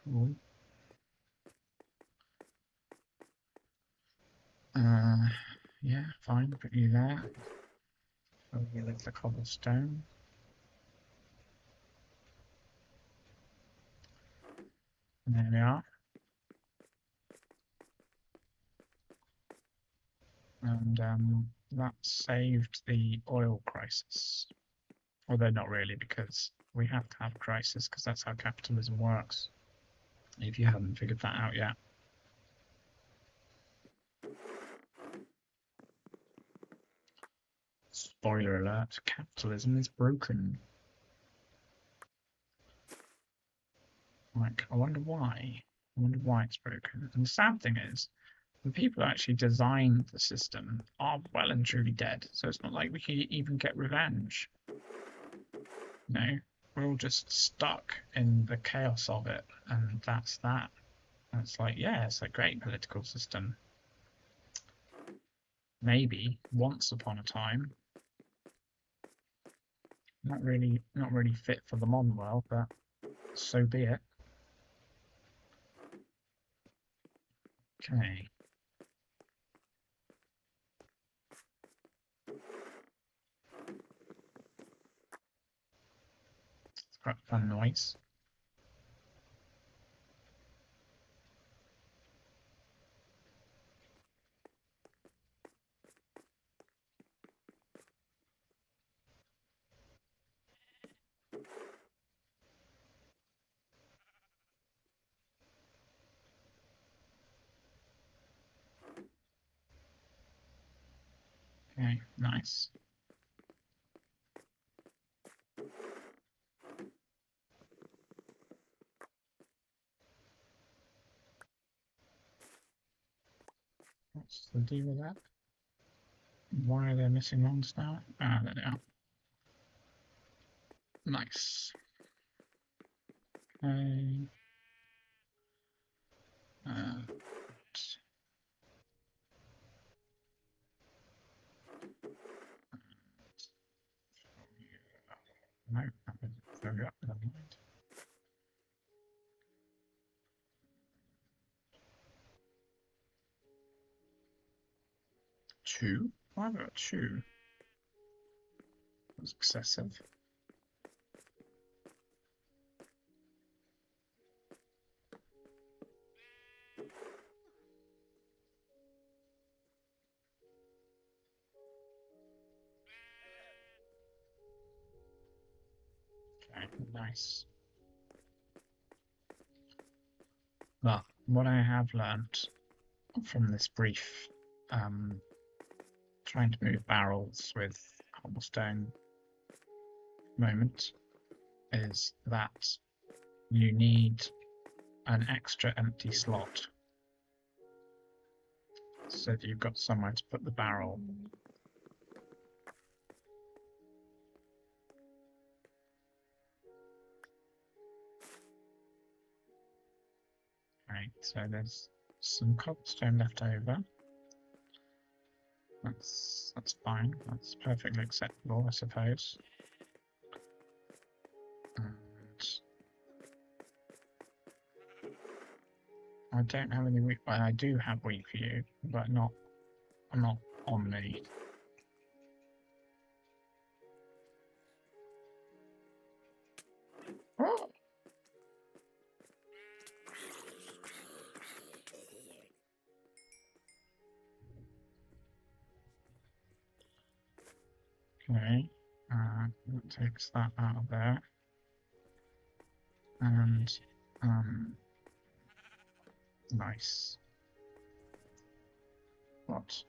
Ooh. Yeah, fine, put you there. Oh, you live the cobblestone. And there we are. And that saved the oil crisis. Although not really, because we have to have a crisis because that's how capitalism works. If you haven't figured that out yet. Spoiler alert, capitalism is broken. Like, I wonder why. I wonder why it's broken. And the sad thing is, the people who actually designed the system are well and truly dead. So it's not like we can even get revenge. No, we're all just stuck in the chaos of it, and that's that. And it's like, yeah, it's a great political system. Maybe once upon a time, not really fit for the modern world, but so be it. Okay, it's quite a fun noise. Okay, nice. What's the deal with that? Why are there missing ones now? Ah, there they are. Nice. Okay. Uh, no, that was very up. Never mind. Two? Why about two? That's excessive. Okay, nice. But what I have learnt from this brief um, trying to move barrels with cobblestone moment is that you need an extra empty slot so that you've got somewhere to put the barrel. Right, so there's some cobblestone left over. That's fine. That's perfectly acceptable, I suppose. And I don't have any wheat. Well, I do have wheat for you, but not on me. Okay, that takes that out of there, and nice. What?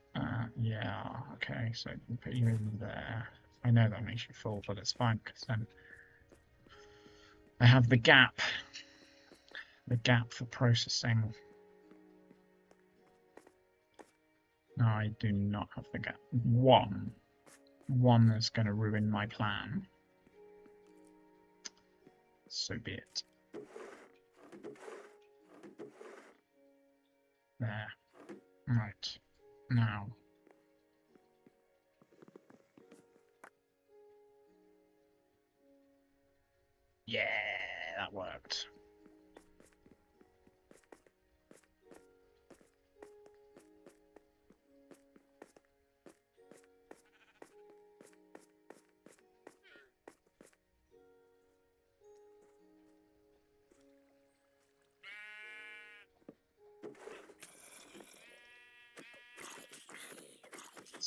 Yeah, okay, so I can put you in there. I know that makes you full, but it's fine because then I have the gap for processing. No, I do not have the gap. One that's going to ruin my plan. So be it. There. Right. Now. Yeah, that worked.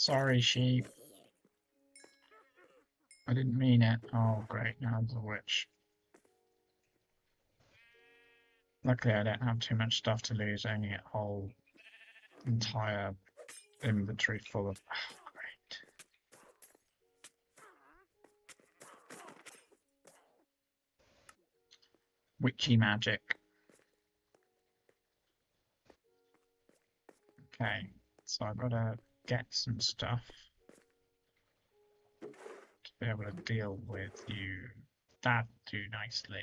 Sorry, sheep. I didn't mean it. Oh, great. Now there's a witch. Luckily, I don't have too much stuff to lose. I only get a whole entire inventory full of. Oh, great. Witchy magic. Okay, so I've got to get some stuff to be able to deal with you. That do nicely.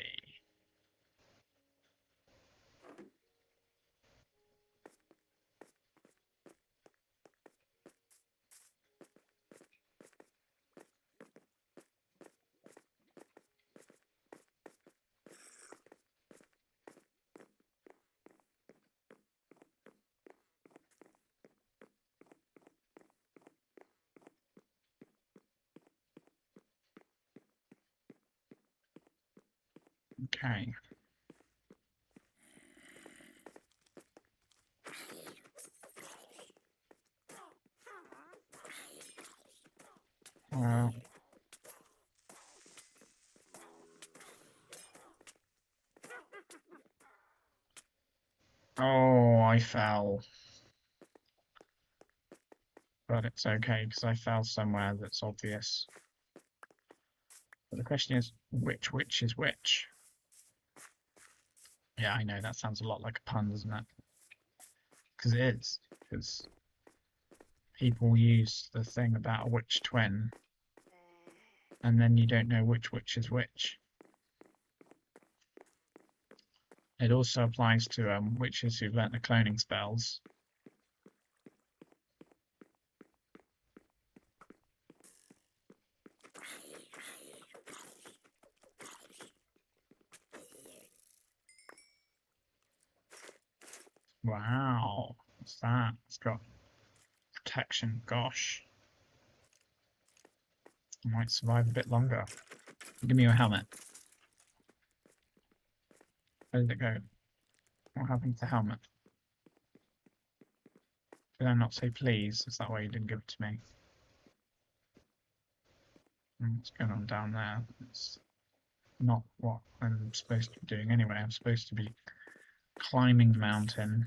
Okay. Well. Oh, I fell. But it's okay because I fell somewhere that's obvious. But the question is, which witch is which? Yeah, I know that sounds a lot like a pun, doesn't it? Because it is. Because people use the thing about a witch twin, and then you don't know which witch is which. It also applies to witches who've learnt the cloning spells. Wow, what's that? It's got protection. Gosh, I might survive a bit longer. Give me your helmet. Where did it go? What happened to the helmet? Did I not say please? Is that why you didn't give it to me? What's going on down there? It's not what I'm supposed to be doing anyway. I'm supposed to be climbing the mountain.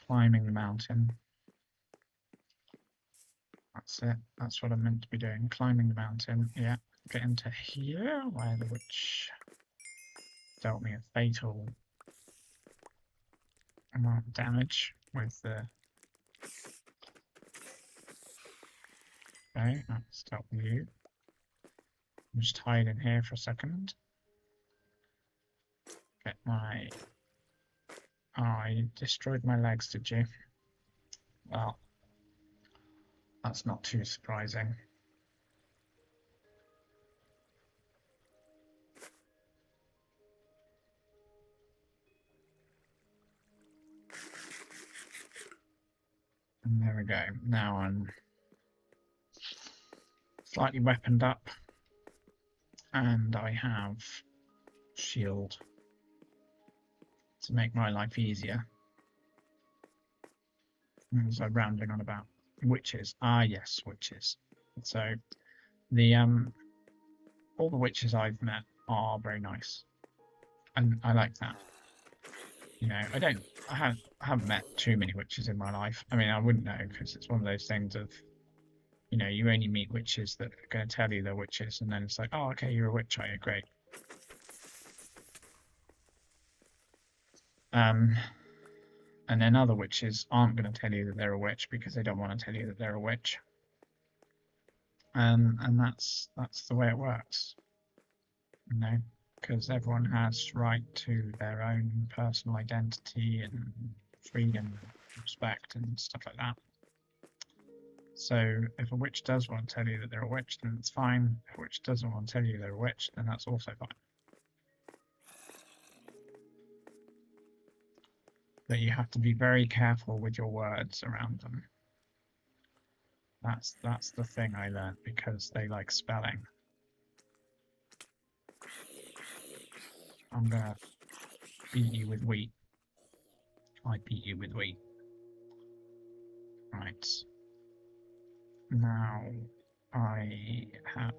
Climbing the mountain. That's it. That's what I'm meant to be doing. Climbing the mountain. Yeah. Get into here where the witch dealt me a fatal amount of damage with the. Okay, let's stop with you. I'm just hide in here for a second. Get my. Oh, you destroyed my legs, did you? Well, that's not too surprising. And there we go. Now I'm slightly weaponed up, and I have shield to make my life easier. As I'm rambling on about witches. Ah, yes, witches. So the all the witches I've met are very nice, and I like that. You know, I haven't met too many witches in my life. I mean, I wouldn't know because it's one of those things of, you know, you only meet witches that are going to tell you they're witches, and then it's like, oh, okay, you're a witch, are you? Great. And then other witches aren't going to tell you that they're a witch because they don't want to tell you that they're a witch. And that's the way it works, you know, because everyone has right to their own personal identity and freedom, respect, and stuff like that. So if a witch does want to tell you that they're a witch, then it's fine. If a witch doesn't want to tell you they're a witch, then that's also fine. But you have to be very careful with your words around them. That's the thing I learned because they like spelling. I'm gonna beat you with wheat. I beat you with wheat. Right. Now I have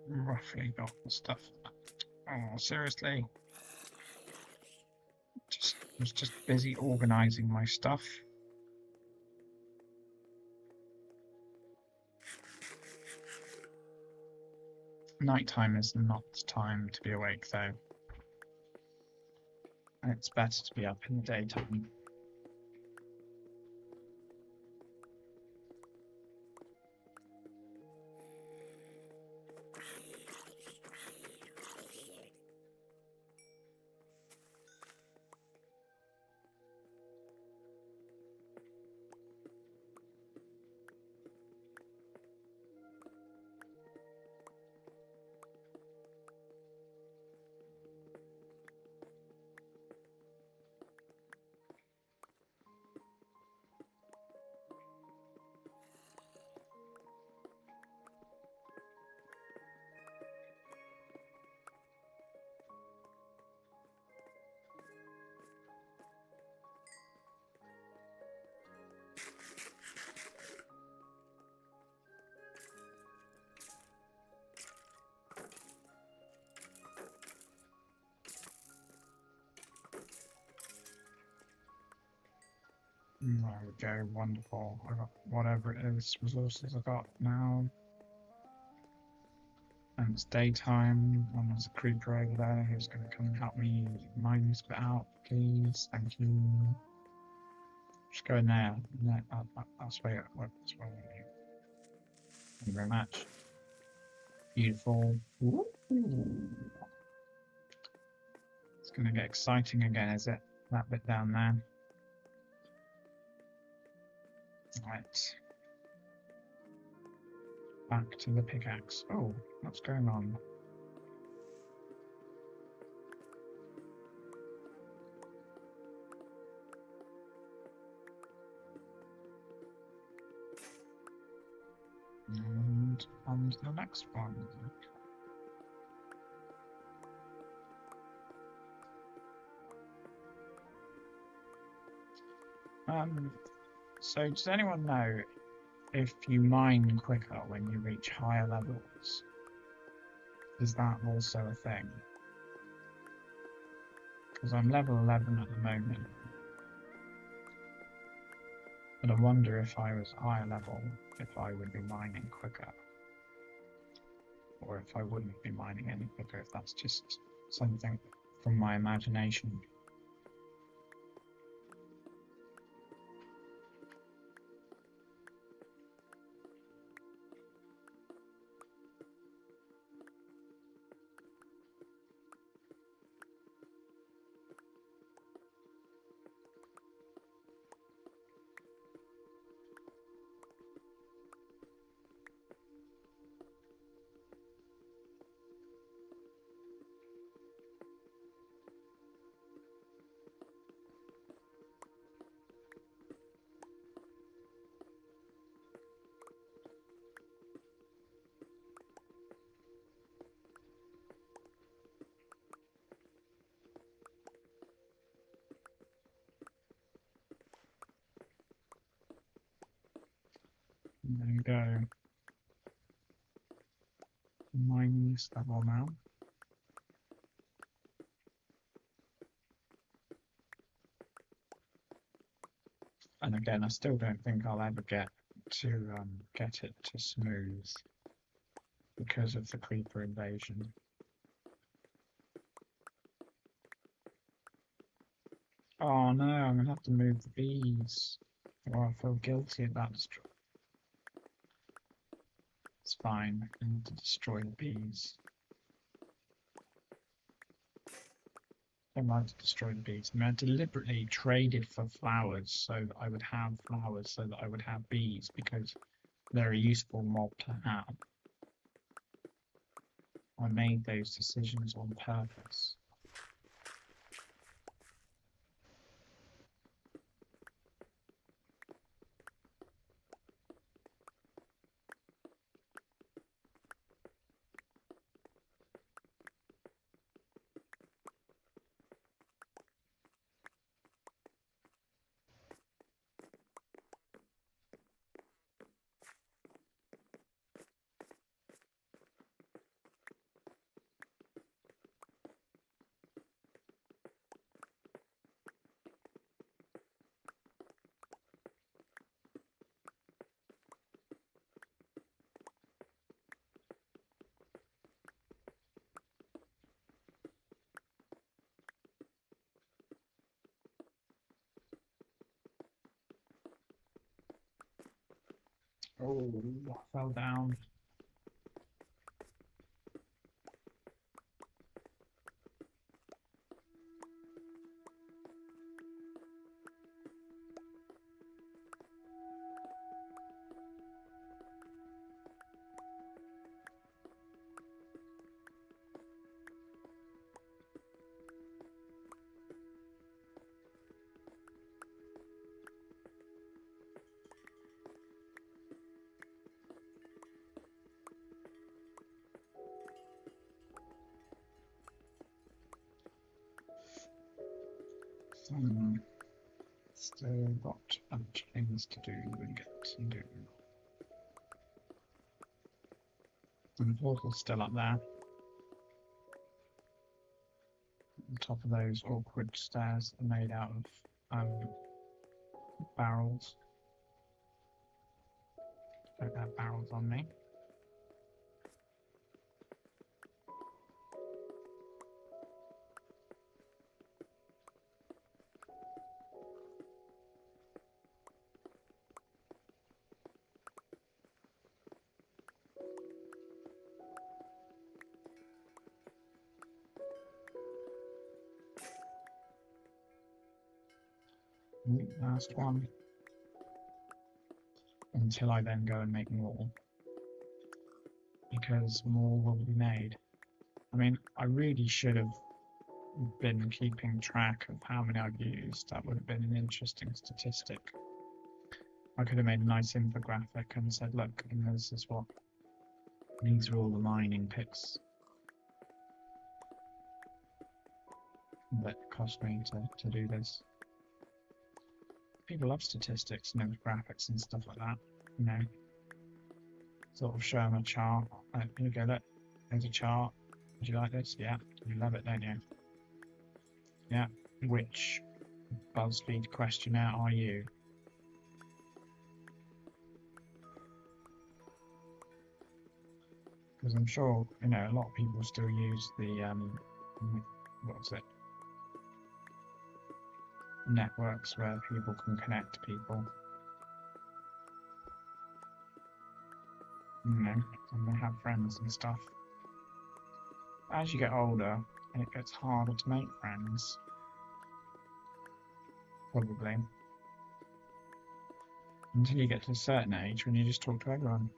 roughly got the stuff. Oh, seriously? Was just busy organizing my stuff. Nighttime is not the time to be awake, though. It's better to be up in the daytime. There we go, wonderful. I got whatever it is, resources I got now. And it's daytime, and there's a creeper over there who's going to come and help me mine this bit out, please. Thank you. Just go in there. That's where I want you. Thank you very much. Beautiful. Ooh. It's going to get exciting again, is it? That bit down there. Right. Back to the pickaxe. Oh, what's going on? And on to the next one. So does anyone know if you mine quicker when you reach higher levels? Is that also a thing? Because I'm level 11 at the moment. But I wonder if I was higher level, if I would be mining quicker. Or if I wouldn't be mining any quicker, if that's just something from my imagination. There you go. Mine this level now. And again, I still don't think I'll ever get it to smooth because of the creeper invasion. Oh no, I'm gonna have to move the bees. Or I feel guilty about destroying. It's fine, I need to destroy the bees. I don't like to destroy the bees. I mean, I deliberately traded for flowers so that I would have flowers, so that I would have bees, because they're a useful mob to have. I made those decisions on purpose. Oh, fell down. Hmm. Still got a bunch of things to do and get to do. And the portal's still up there. On top of those awkward stairs that are made out of barrels. Don't have barrels on me. Last one. Until I then go and make more. Because more will be made. I mean, I really should have been keeping track of how many I've used. That would have been an interesting statistic. I could have made a nice infographic and said, look, and this is what, these are all the mining pits that cost me to do this. People love statistics and infographics and stuff like that, you know. Sort of show them a chart. Here you go, look, there's a chart. Do you like this? Yeah, you love it, don't you? Yeah. Which BuzzFeed questionnaire are you? Because I'm sure, you know, a lot of people still use the, what's it? Networks where people can connect people. You know, and they have friends and stuff. As you get older, it gets harder to make friends. Probably. Until you get to a certain age when you just talk to everyone.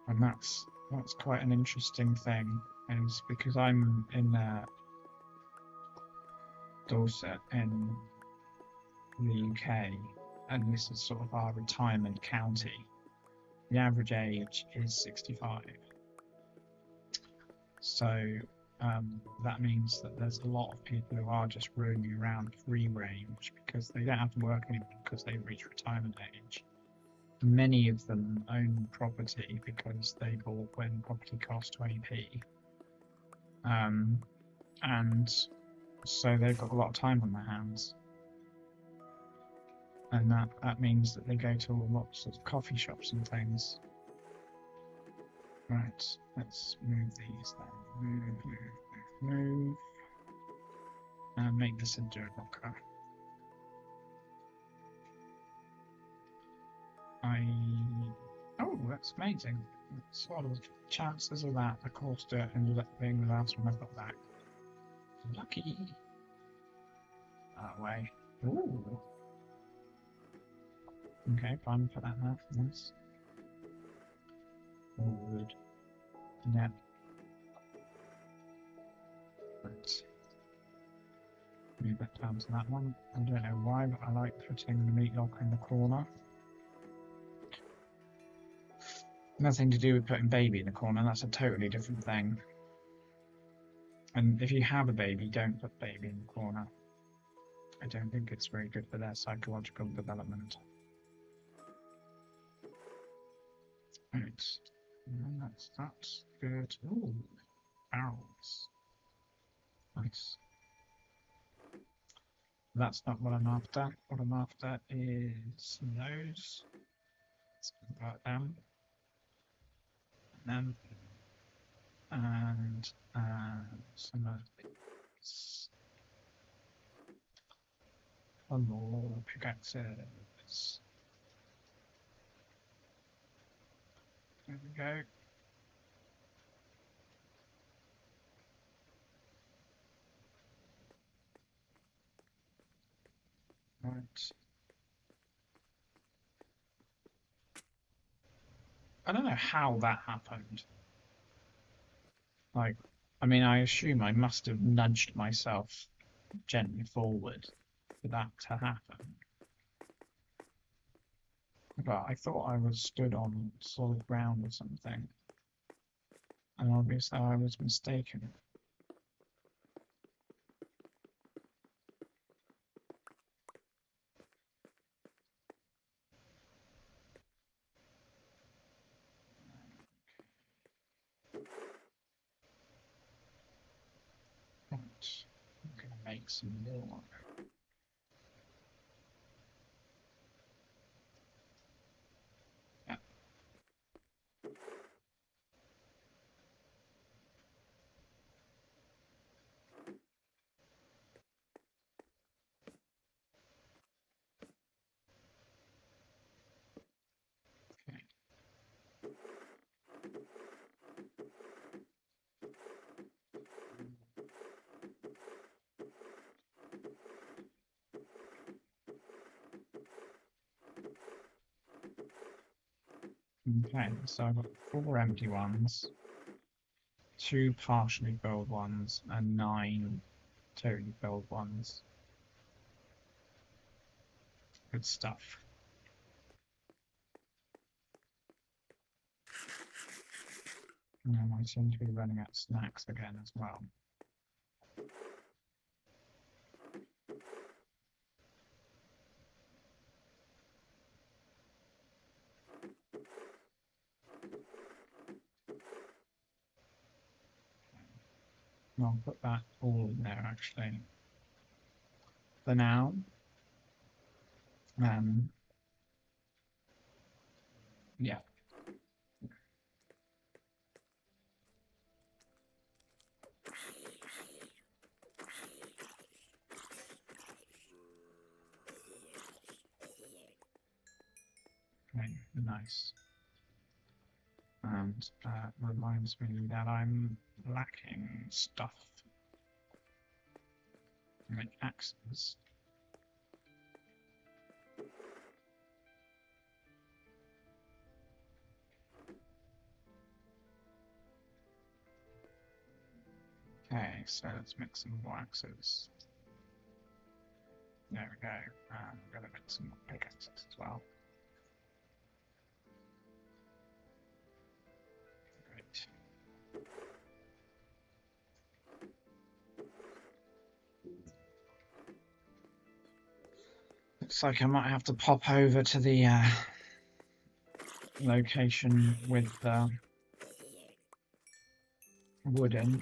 And that's quite an interesting thing, is because I'm in Dorset in the UK, and this is sort of our retirement county. The average age is 65. So that means that there's a lot of people who are just roaming around free range because they don't have to work anymore because they've reached retirement age. Many of them own property because they bought when property cost 20p. And so they've got a lot of time on their hands. And that means that they go to lots of coffee shops and things. Right, let's move these then. Move. And make this into a locker. Oh, that's amazing. What are the chances of that? Of course, dirt ended up being the last one I got back. Lucky. That way. Ooh. Okay, fine, put that there. Nice. Wood. Yep. Right. Move that down to that one. I don't know why, but I like putting the meat locker in the corner. Nothing to do with putting baby in the corner, that's a totally different thing. And if you have a baby, don't put baby in the corner. I don't think it's very good for their psychological development. Right. And that's good. Ooh, barrels. Nice. That's not what I'm after. What I'm after is those. Let's convert them. And some of these. One more pickaxes. There we go. Right. I don't know how that happened. Like, I mean, I assume I must have nudged myself gently forward for that to happen. But I thought I was stood on solid ground or something. And obviously I was mistaken. Right. I'm going to make some more. Yeah. Okay. Okay, so I've got 4 empty ones, 2 partially filled ones, and 9 totally filled ones. Good stuff. Now I seem to be running out of snacks again as well. I'll put that all in there actually. For now. Yeah. Okay, nice. And reminds me that I'm lacking stuff. Like axes. Okay, so let's make some more axes. There we go. We're gonna make some more pickaxes as well. Great. Looks like I might have to pop over to the location with the wooden.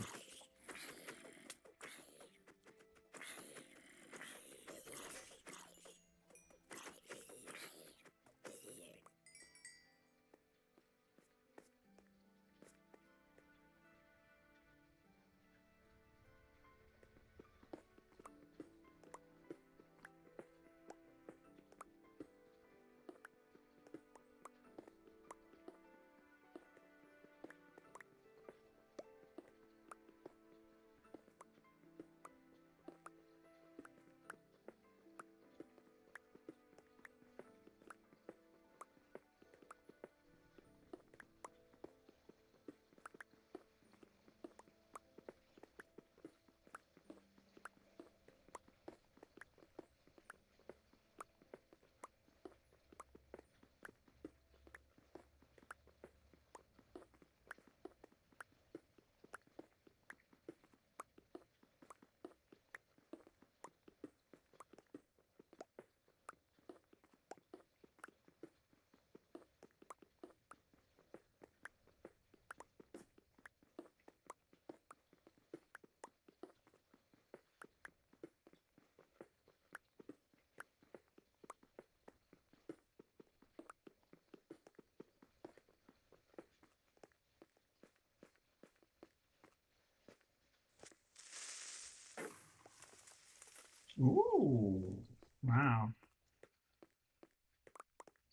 Ooh, wow.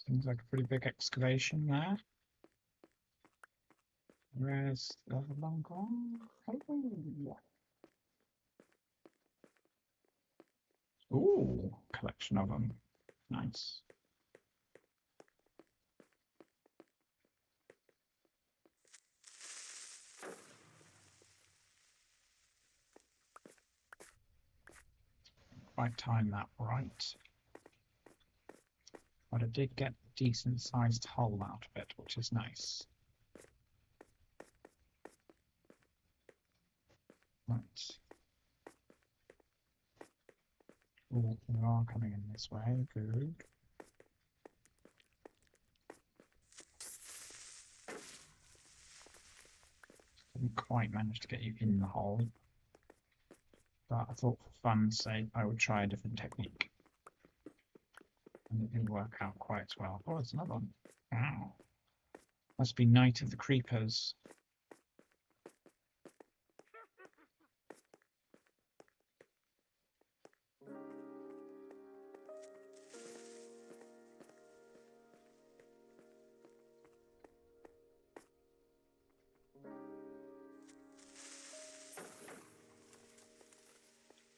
Seems like a pretty big excavation there. Where's the other one gone? Oh. Ooh, collection of them. Nice. Quite time that right. But I did get a decent sized hole out of it, which is nice. Right. Oh, they are coming in this way. Good. Didn't quite manage to get you in the hole. But I thought for fun's sake I would try a different technique. And it didn't work out quite as well. Oh, there's another one. Wow. Must be Night of the Creepers.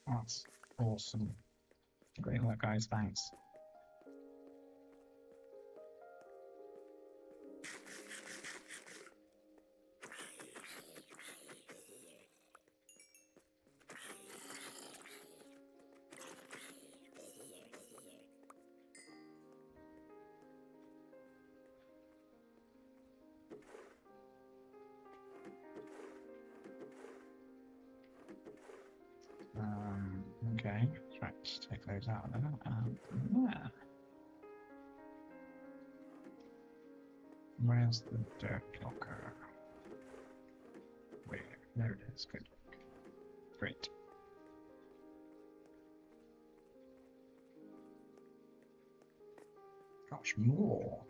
That's awesome. Great work, guys. Thanks. Okay, right, take those out of there. Yeah. Where's the dirt blocker? Wait, there it is. Good. Great. Gosh, more.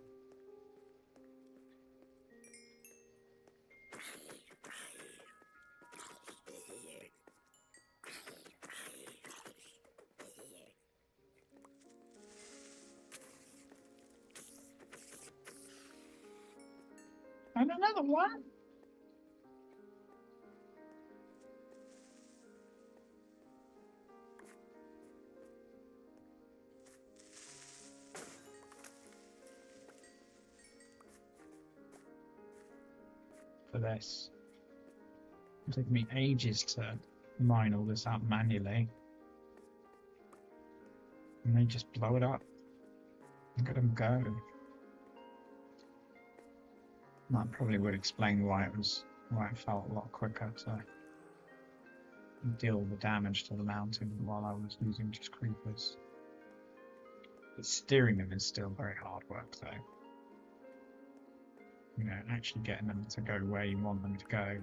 And another one. For this. It's taking me ages to mine all this out manually. And they just blow it up. Look at them go. That probably would explain why it felt a lot quicker to deal the damage to the mountain while I was using just creepers. But steering them is still very hard work though. You know, actually getting them to go where you want them to go.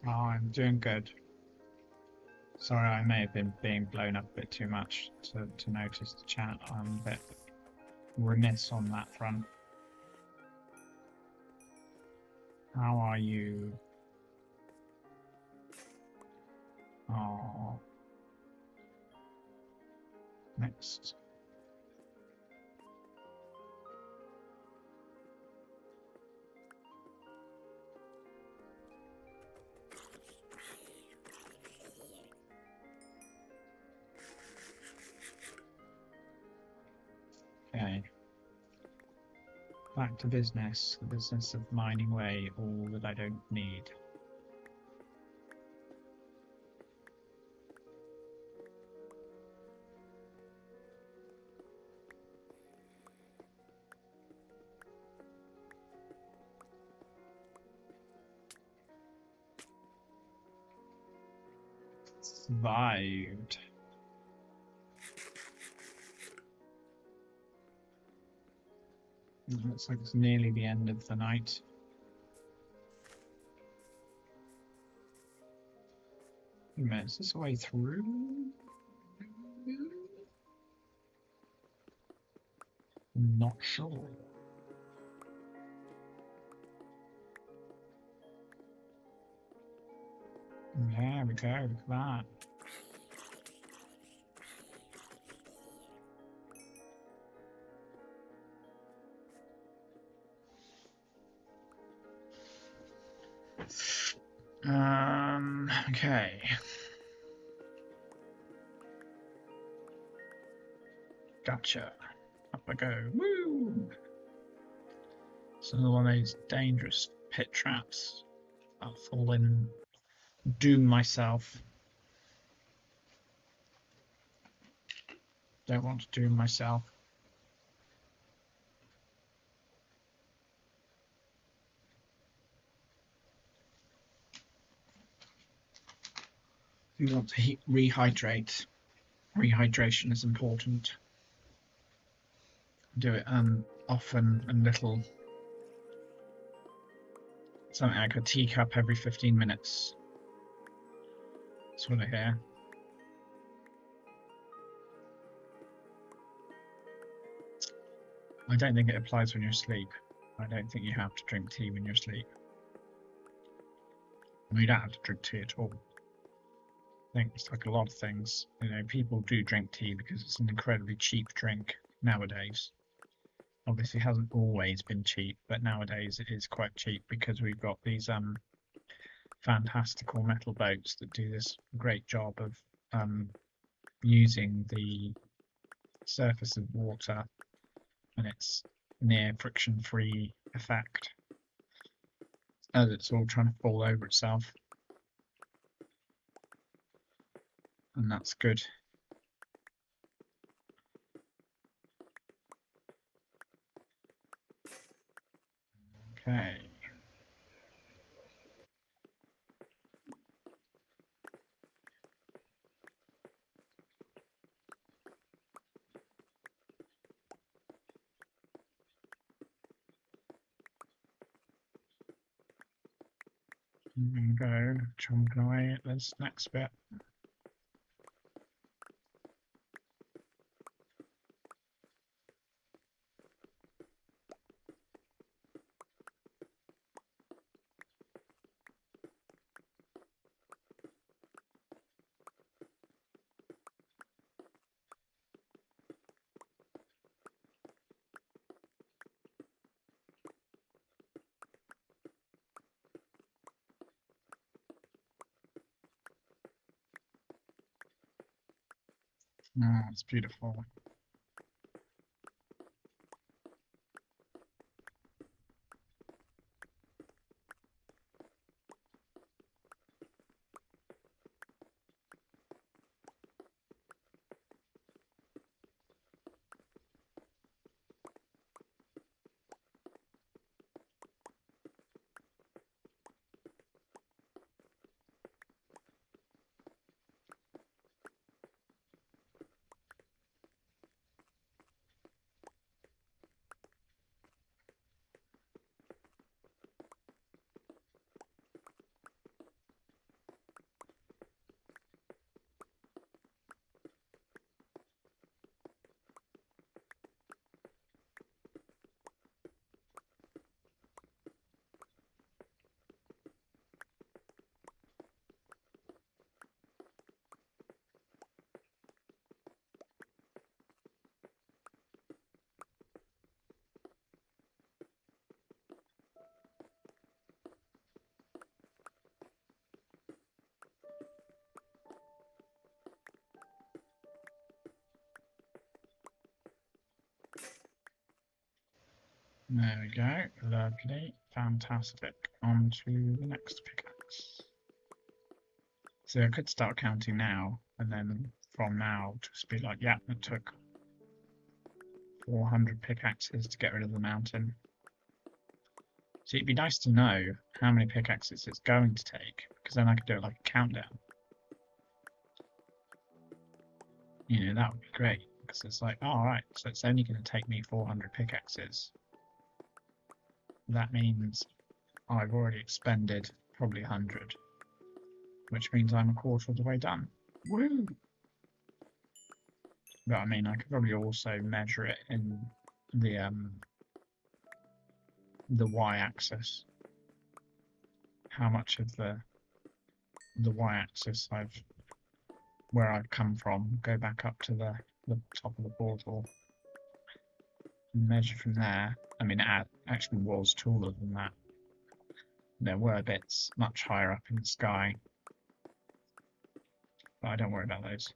Oh, I'm doing good. Sorry, I may have been being blown up a bit too much to notice the chat. I'm a bit remiss on that front. How are you? Oh. Next. Okay. Back to business. The business of mining away all that I don't need. survived. It looks like it's nearly the end of the night. Wait a minute, is this the way through? I'm not sure. There we go, look at that. Okay. Gotcha. Up I go. Woo! It's another one of those dangerous pit traps. I'll fall in, doom myself. Don't want to doom myself. If you want to rehydrate, rehydration is important. Do it often and little. Something like a teacup every 15 minutes. That's what I hear. I don't think it applies when you're asleep. I don't think you have to drink tea when you're asleep. You don't have to drink tea at all. I think it's like a lot of things. You know, people do drink tea because it's an incredibly cheap drink nowadays. Obviously, it hasn't always been cheap, but nowadays it is quite cheap because we've got these fantastical metal boats that do this great job of using the surface of water and its near friction-free effect as it's all trying to fall over itself. And that's good. Okay. I'm going to go chomping away at this next bit. Oh, it's beautiful. There we go. Lovely. Fantastic. On to the next pickaxe. So I could start counting now, and then from now just be like, yeah, it took 400 pickaxes to get rid of the mountain. So it'd be nice to know how many pickaxes it's going to take, because then I could do it like a countdown. You know, that would be great because it's like, all right, so it's only going to take me 400 pickaxes. That means I've already expended probably 100, which means I'm a quarter of the way done. Woo! But I mean, I could probably also measure it in the y-axis. How much of the y-axis where I've come from, go back up to the top of the portal, and measure from there. I mean, it actually was taller than that. There were bits much higher up in the sky, but I don't worry about those.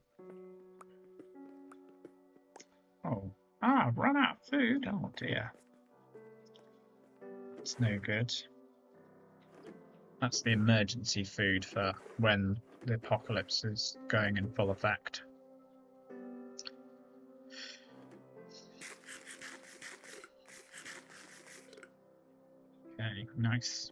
Oh, I've run out of food. Oh dear. It's no good. That's the emergency food for when the apocalypse is going in full effect. Okay, nice.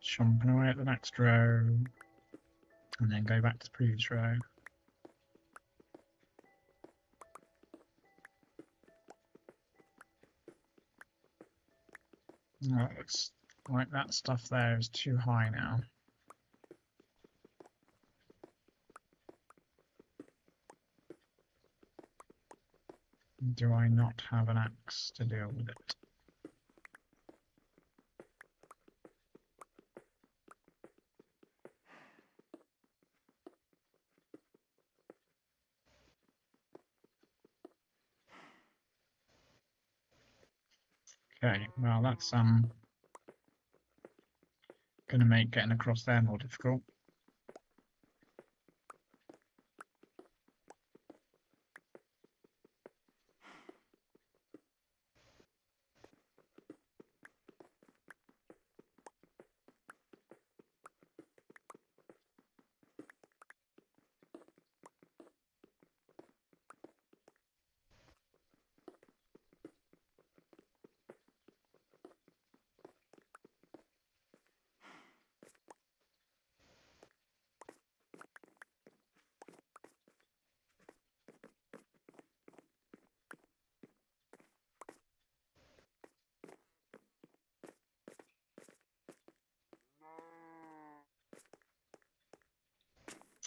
Chomping away at the next row, and then go back to the previous row. Oh, it looks like that stuff there is too high now. Do I not have an axe to deal with it? Okay, well that's gonna make getting across there more difficult.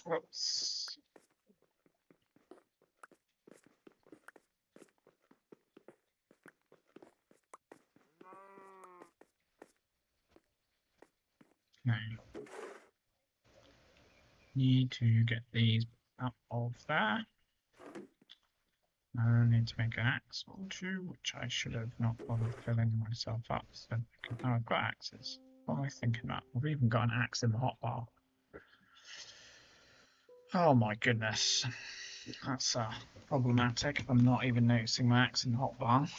Whoops. No. Need to get these out of there. I need to make an axe or two, which I should have not bothered filling myself up. So now I've got axes. What am I thinking about? I've even got an axe in the hotbar. Oh my goodness. That's problematic. I'm not even noticing my axe in the hotbar.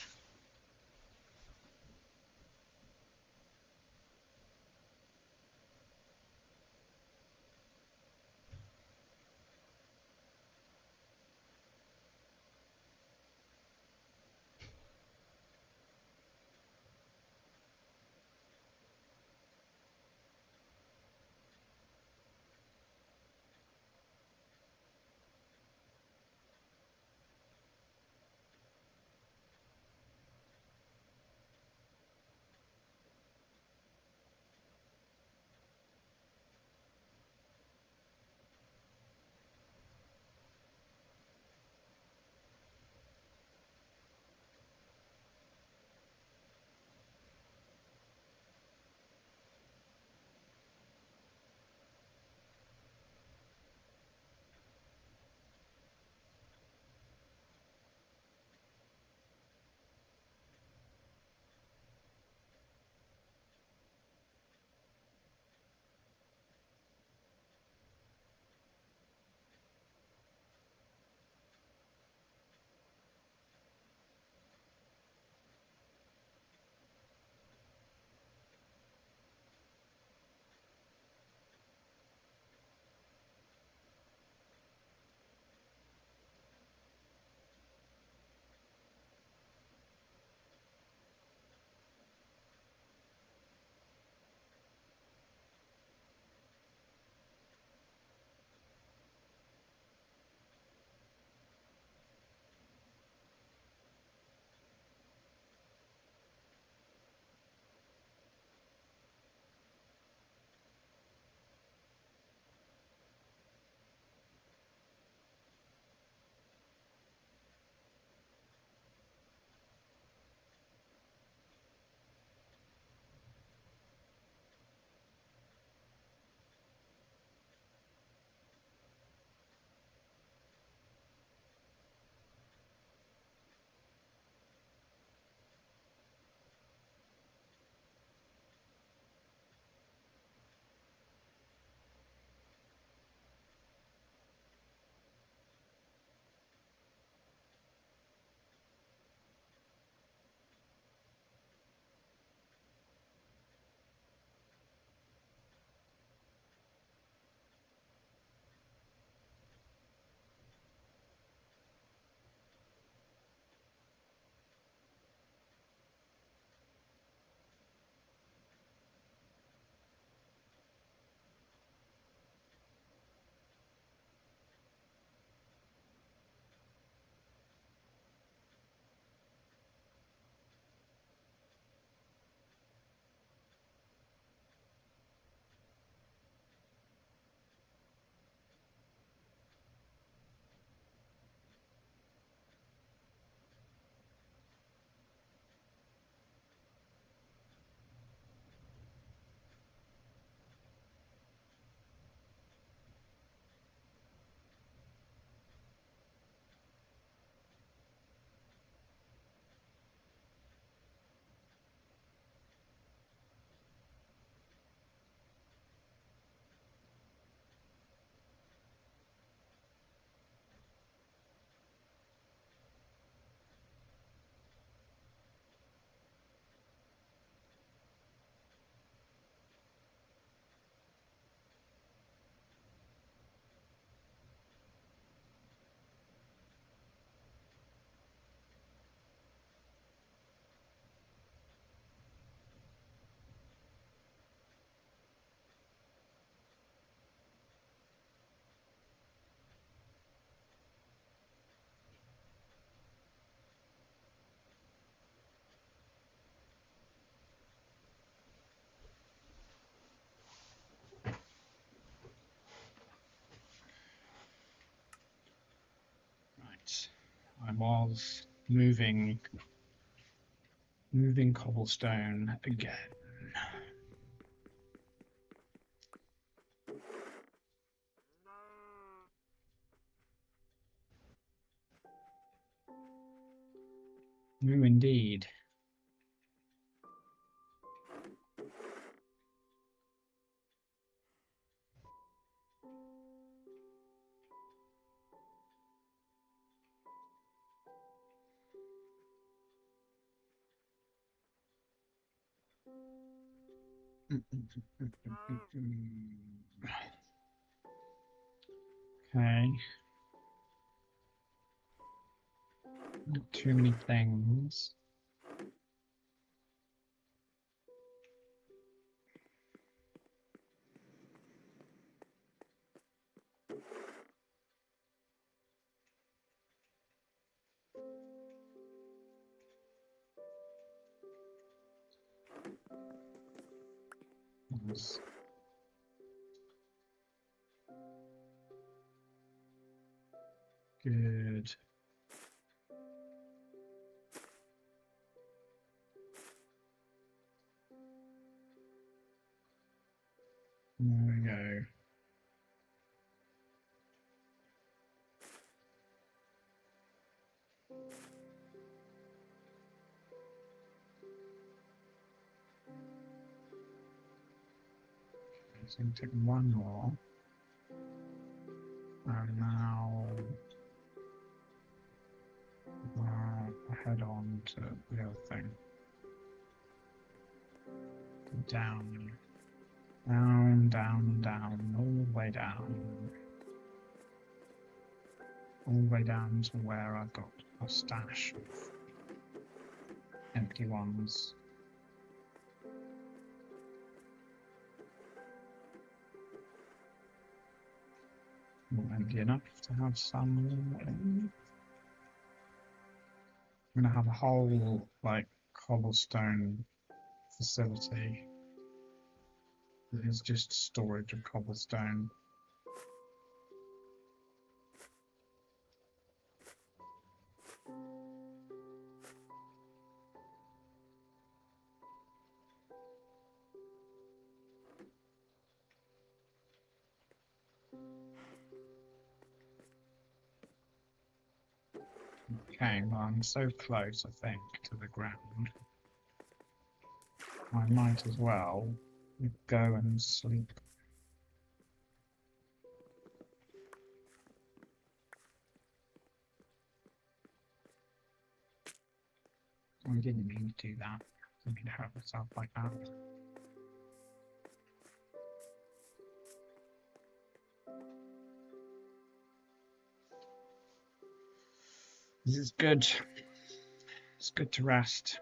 Right. I was moving cobblestone again. No, indeed. Okay. Not too many things. Nice. Good. There we go. So I'm taking one more. And now head on to the other thing. Down. Down, down, down, all the way down. All the way down to where I've got a stash of empty ones. Not empty enough to have some in. I'm gonna have a whole like cobblestone facility that is just storage of cobblestone. Okay, well, I'm so close, I think, to the ground. I might as well go and sleep. I didn't mean to do that. I didn't mean to hurt myself like that. This is good. It's good to rest.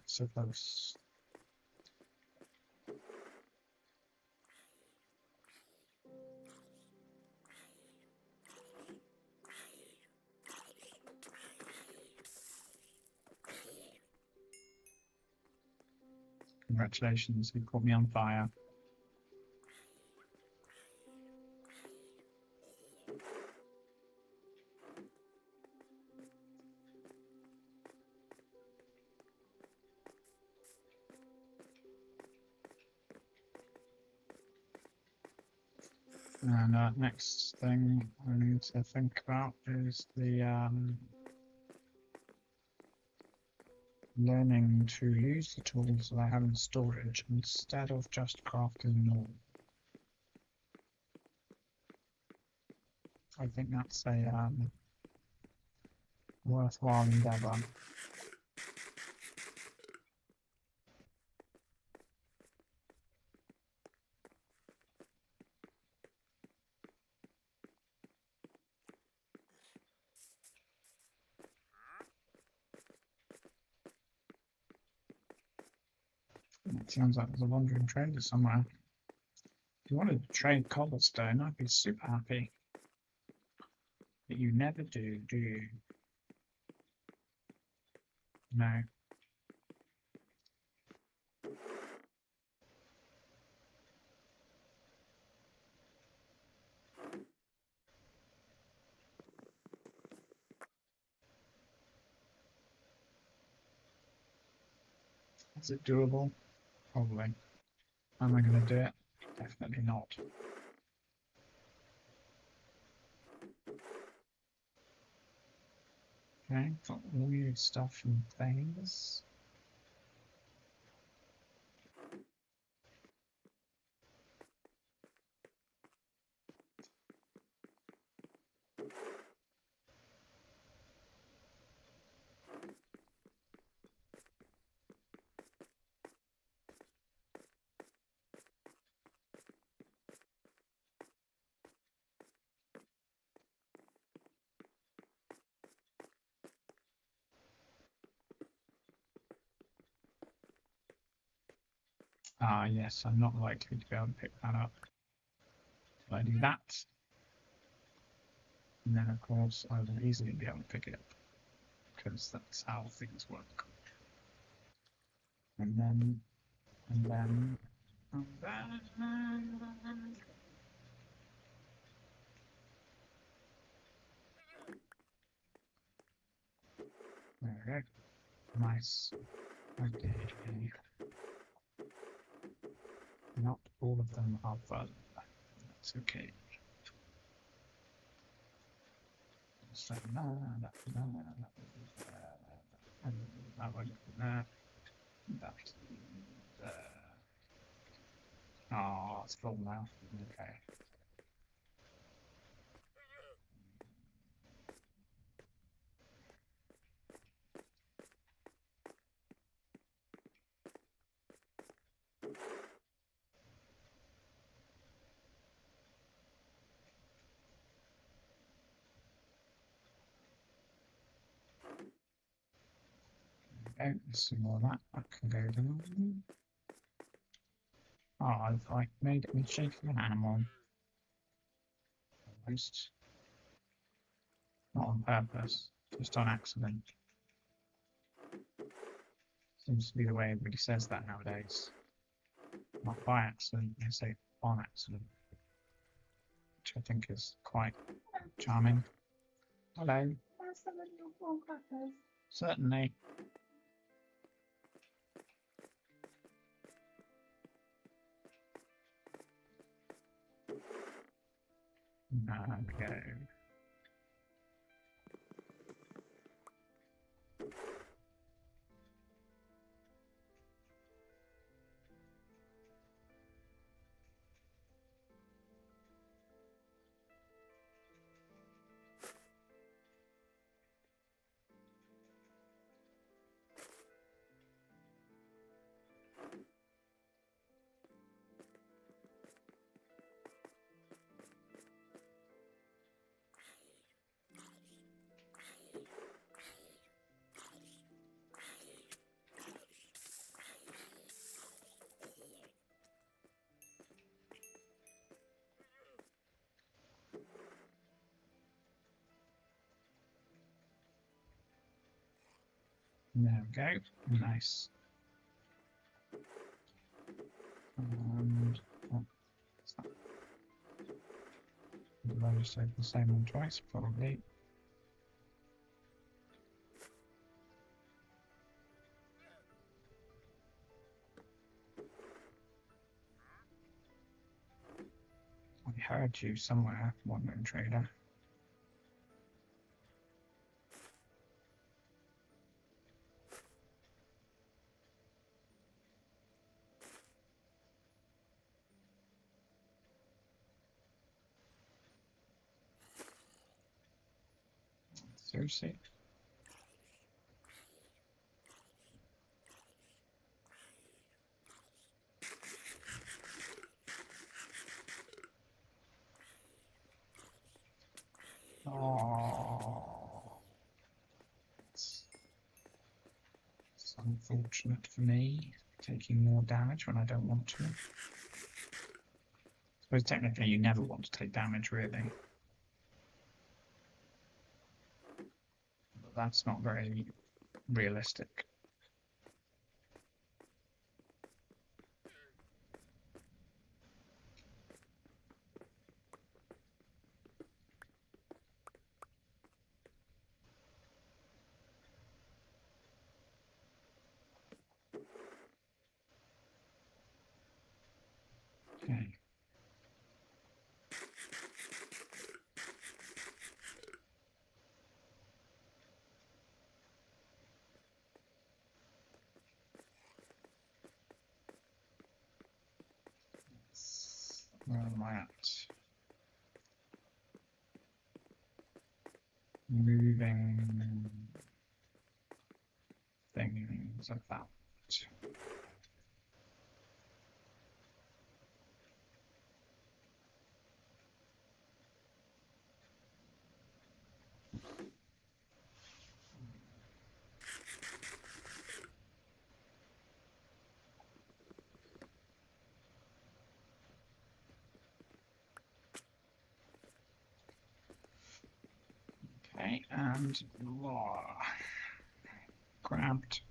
So close. Congratulations, you caught me on fire. And next thing I need to think about is the learning to use the tools that I have in storage instead of just crafting more. I think that's a worthwhile endeavor. It sounds like there's a wandering trader somewhere. If you wanted to trade cobblestone, I'd be super happy. But you never do you? No. Is it doable? Probably. Am I going to do it? Definitely not. Okay, got weird stuff and things. Ah, yes, I'm not likely to be able to pick that up. If I do that, and then of course I will easily be able to pick it up, because that's how things work. And then, and then, and then. There we go. Nice. Okay. Not all of them are fun. That's okay. So that one, that. Oh, it's full now. Okay. Okay, some more of that. I can go down. Oh, I've like made me shape of an animal. Almost. Not on purpose, just on accident. Seems to be the way everybody says that nowadays. Not by accident, they say on accident, which I think is quite charming. Hello. Certainly. Okay. There we go. Nice. And oh, did I just say the same one twice? Probably. I heard you somewhere, Wandering Trader. Seriously? Oh, it's unfortunate for me, taking more damage when I don't want to. I suppose technically you never want to take damage, really. But that's not very realistic. Okay. Where am I at? Moving things about. Okay, and grabbed,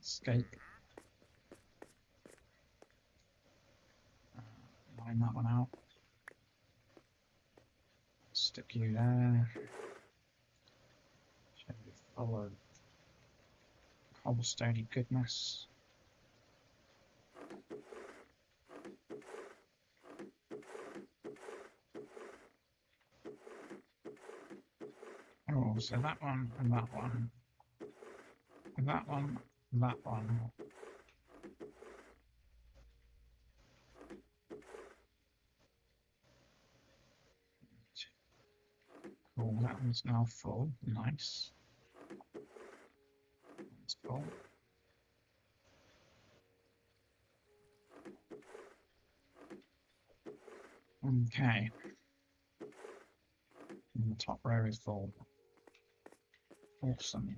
escape. Line that one out. Stick you there. Should be full of cobblestone goodness. Oh, so that one and that one. And that one and that one. Cool, that one's now full. Nice. It's full. Okay. And the top row is full. Awesome.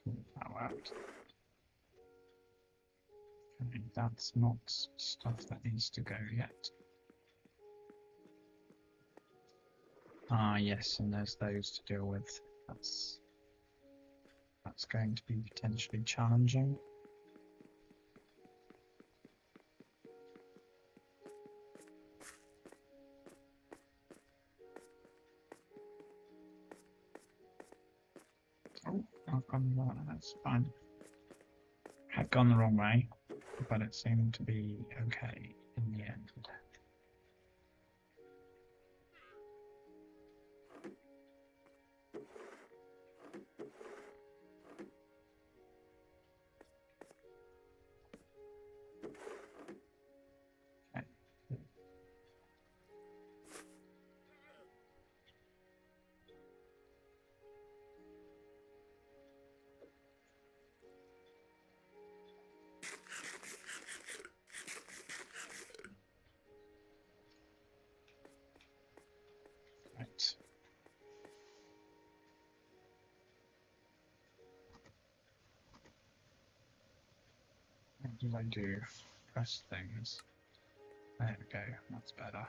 Cool, that worked. Okay, that's not stuff that needs to go yet. Ah, yes, and there's those to deal with. That's going to be potentially challenging. Oh, I've gone wrong. That's fine. Had gone the wrong way, but it seemed to be okay in the end. Okay. Right. What did I do? Press things. There we go. That's better.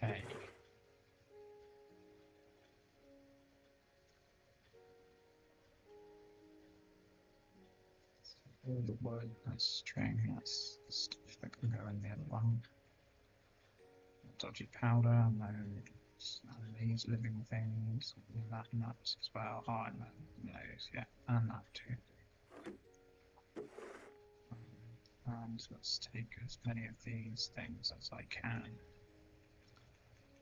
Okay. All the word, that's string, that's the stuff that can go in the other one. Dodgy powder, and these living things, that nuts as well. Oh, and those, yeah, and that too. And let's take as many of these things as I can.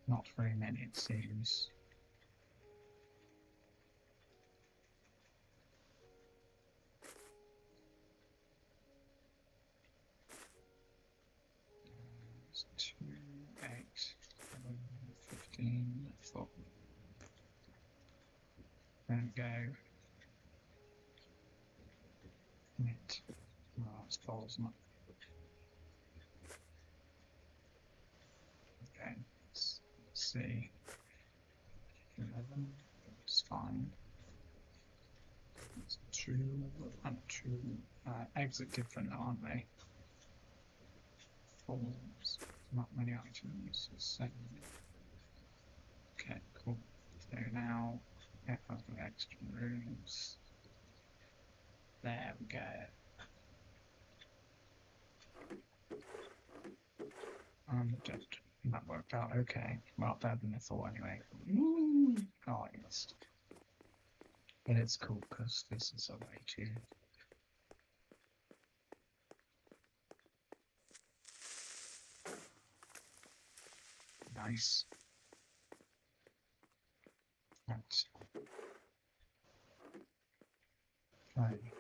Not very many, it seems. It's 2, 8, 15, 4. There we go. It. Oh, it's full, isn't it? see. 11. It's fine. It's 2 and 2. Eggs are different, aren't they? Forms. Not many items. 7. Okay, cool. So now, yeah, I've got extra rooms. There we go. That worked out okay. Well, better than I thought anyway. Oh, I missed. But it's cool because this is a way to. Nice. Right. Okay.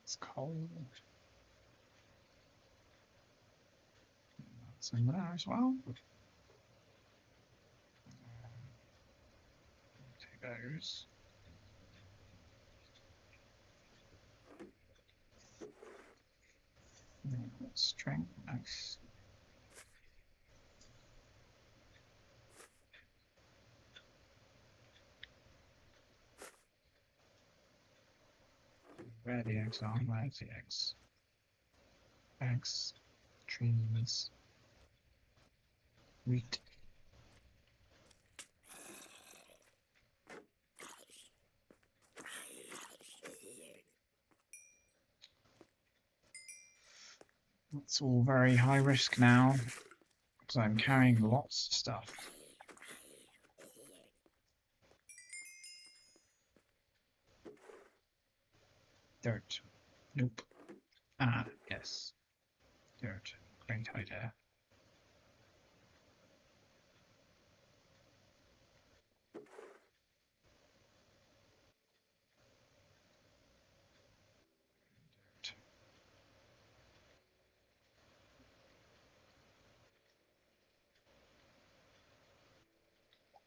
It's cold. That's in there as well. Take those. Strength. Nice. Where are the eggs are? Where's the eggs? Eggs. Trees. Wheat. It's all very high risk now because I'm carrying lots of stuff. Dirt. Nope. Ah, yes. Dirt. Great idea. Dirt.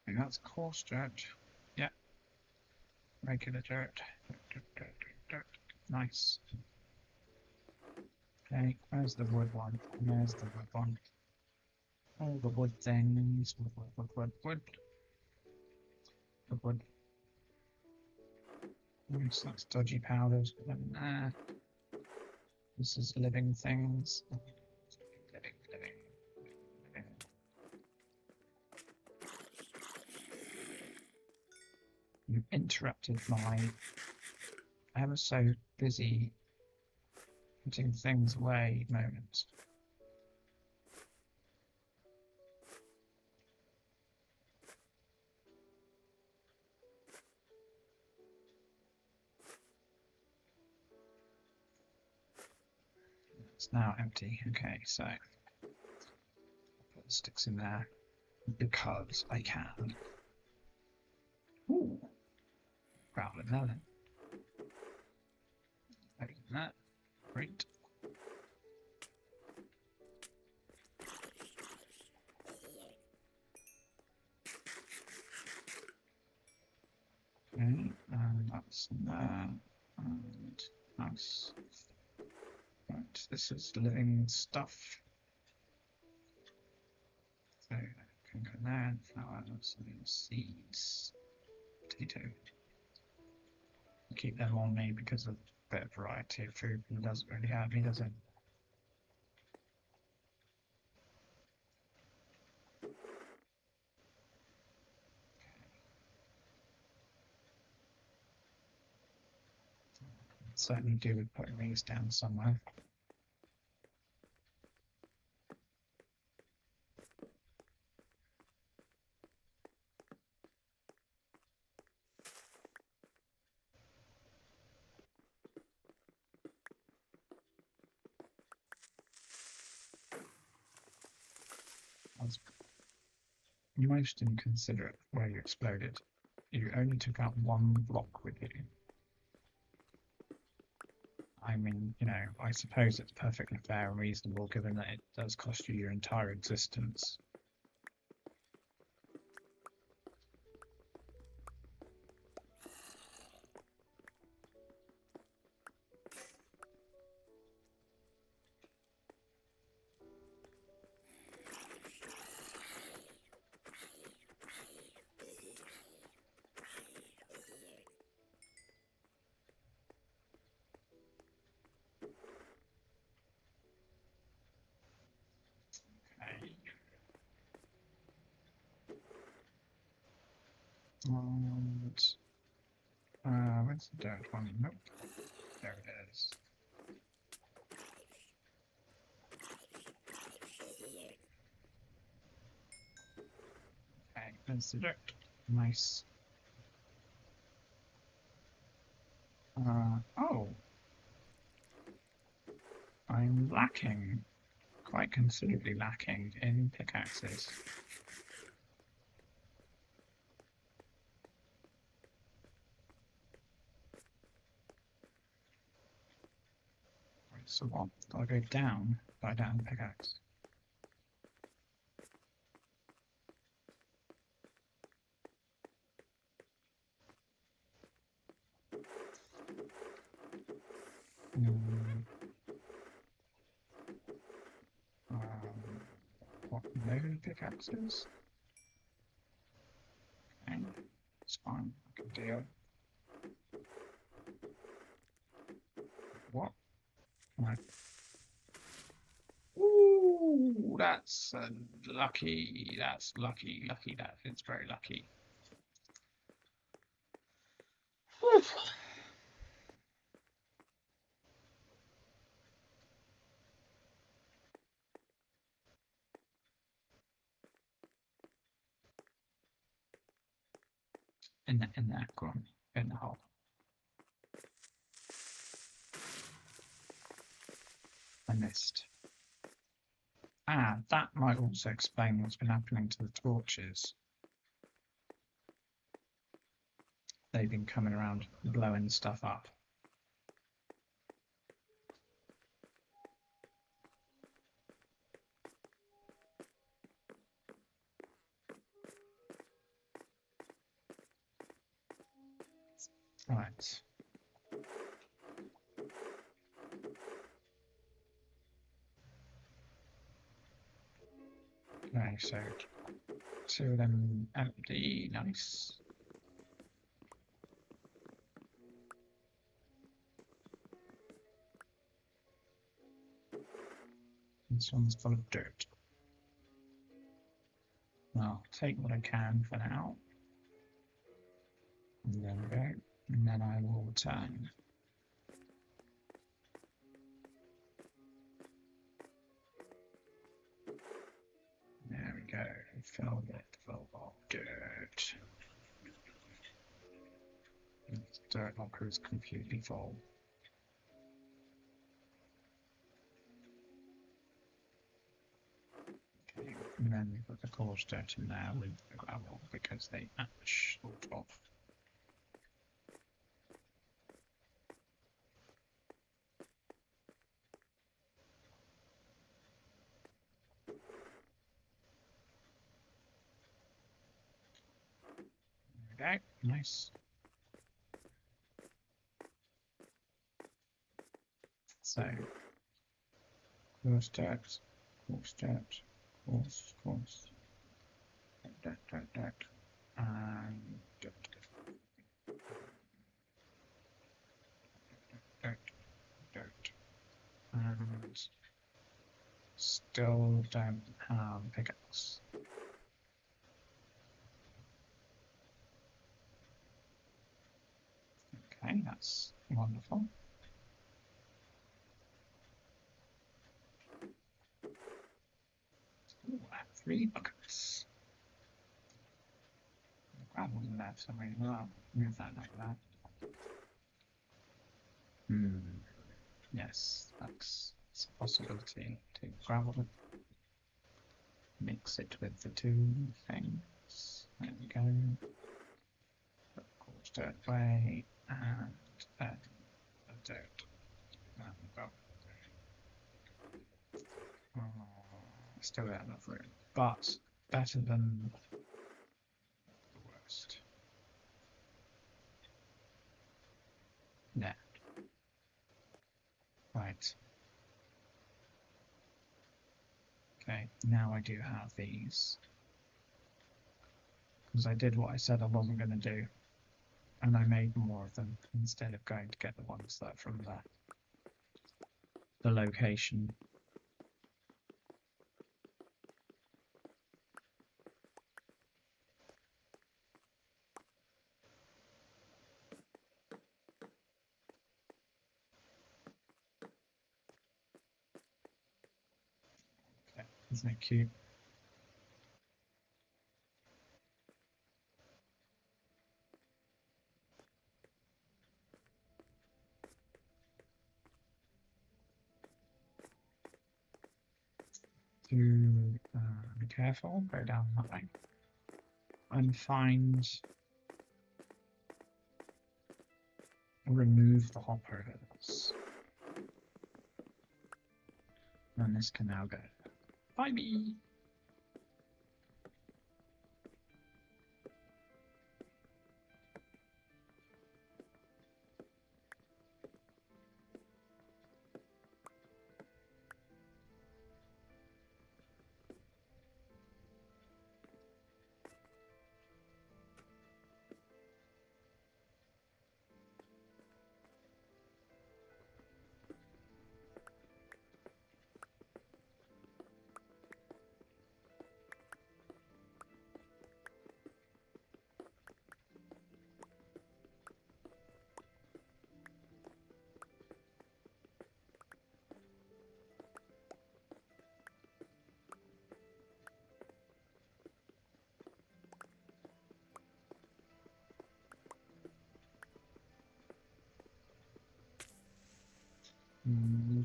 And that's coarse dirt. Yeah. Regular dirt. Dirt. Nice. Okay, where's the wood one? There's the wood one. All the wood things. Wood. The wood. Yes, that's dodgy powders. This is living things. Living. You interrupted my ever so busy putting things away moment. It's now empty. Okay, so put the sticks in there because I can. Ooh, growler melon. Open that. Great. Okay, and that's there. And nice. Right, this is living stuff. So can go there, flowers, and seeds. Potato. Keep them on me because of a bit of variety of food he doesn't really have, he doesn't. Certainly do with putting these down somewhere. That's most inconsiderate where you exploded. You only took out one block with you. I mean, you know, I suppose it's perfectly fair and reasonable given that it does cost you your entire existence. And where's the dirt one? Nope. There it is. Okay, there's the dirt. Nice. Oh, I'm lacking, quite considerably lacking in pickaxes. So what? Do I go down? Buy down pickaxe. What? No pickaxes? Okay, it's fine. I can deal. What? Right. Ooh, that's lucky. That's lucky. Lucky. That it's very lucky. Whew. In that ground, in the hole. I missed. Ah, that might also explain what's been happening to the torches. They've been coming around blowing stuff up. Right. Okay, so two of them empty. Nice. This one's full of dirt. I'll take what I can for now. And there we go. And then I will return. There we go. Fill it full of dirt. The dirt locker is completely full. Okay, and then we put the coarse dirt in there with the gravel because they match sort of. Okay, nice. So, coarse dirt, coarse dirt, coarse, dirt, and dirt, dirt, and still don't have pickaxe. Okay, that's wonderful. Ooh, I have 3 buckets. Gravel in there for some reason. I'll move that like that. Yes, that's a possibility. Take gravel, mix it with the 2 things. There we go. Put coarse dirt away, and then the dirt. There we go. Still got enough room, but better than the worst. Yeah. Right. Okay, now I do have these. Because I did what I said I wasn't going to do. And I made more of them instead of going to get the ones that are from the location. Isn't it cute? To be careful, go down that way and find, remove the hoppers. And this can now go. Bye bye.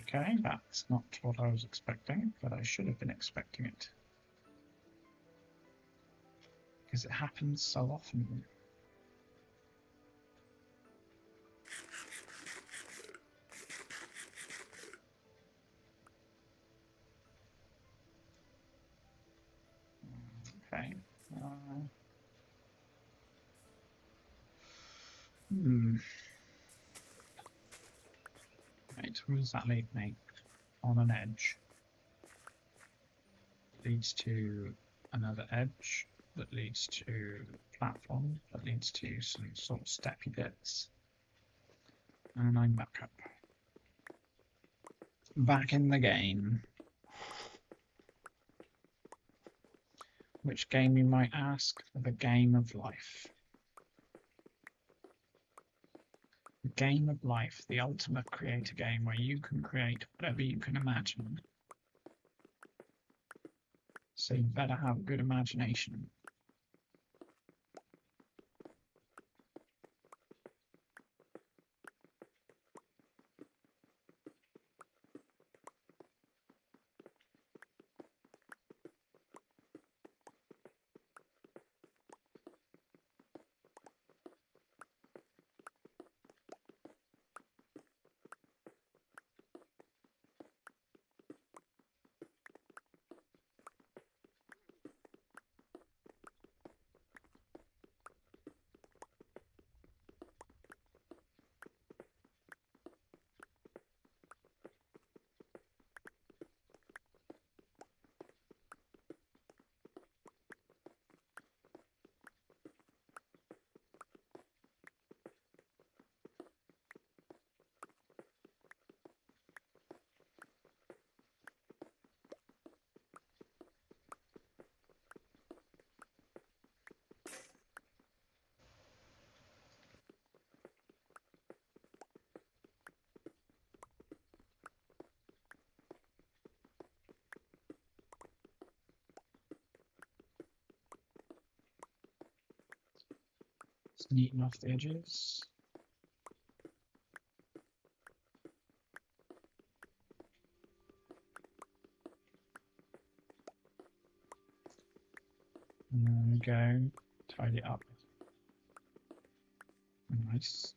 Okay, that's not what I was expecting, but I should have been expecting it. Because it happens so often. Okay. Right, where does that lead me? On an edge. Leads to another edge that leads to platform that leads to some sort of steppy bits. And I'm back up. Back in the game. Which game, you might ask? The game of life. The game of life, the ultimate creator game where you can create whatever you can imagine. So you better have a good imagination. Just neaten off the edges. And there we go. Tidy it up. Nice.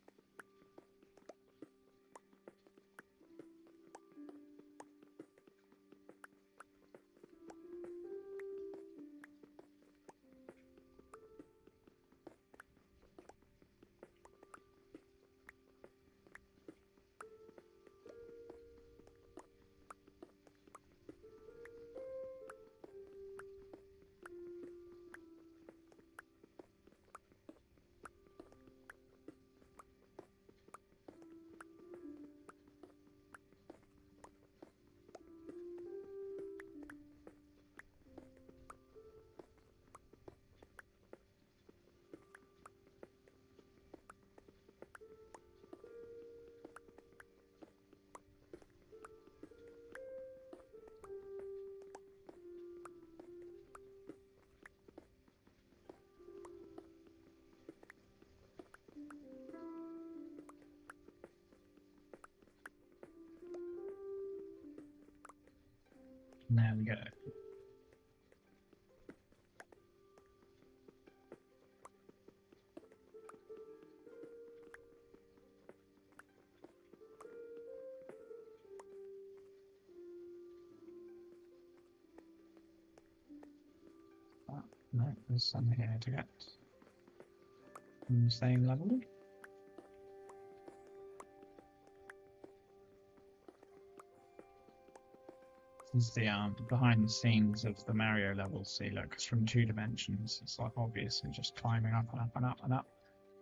And there we go. Oh, no, there's some here to get. On the same level. This is the behind the scenes of the Mario levels. See, look, it's from 2 dimensions. It's like obviously just climbing up and up and up and up.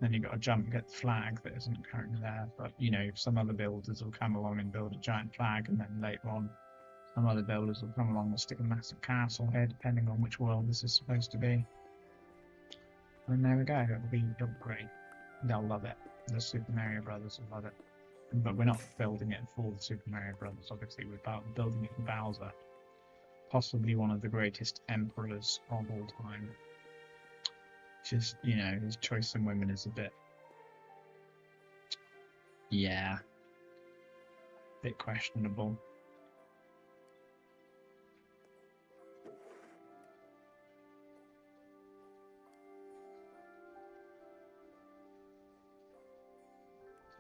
Then you've got to jump and get the flag that isn't currently there. But you know, some other builders will come along and build a giant flag, and then later on, some other builders will come along and stick a massive castle here, depending on which world this is supposed to be. And there we go. It'll be great. They'll love it. The Super Mario Brothers will love it. But we're not building it for the Super Mario Brothers. Obviously, we're building it for Bowser, possibly one of the greatest emperors of all time. Just, you know, his choice in women is a bit, yeah, bit questionable.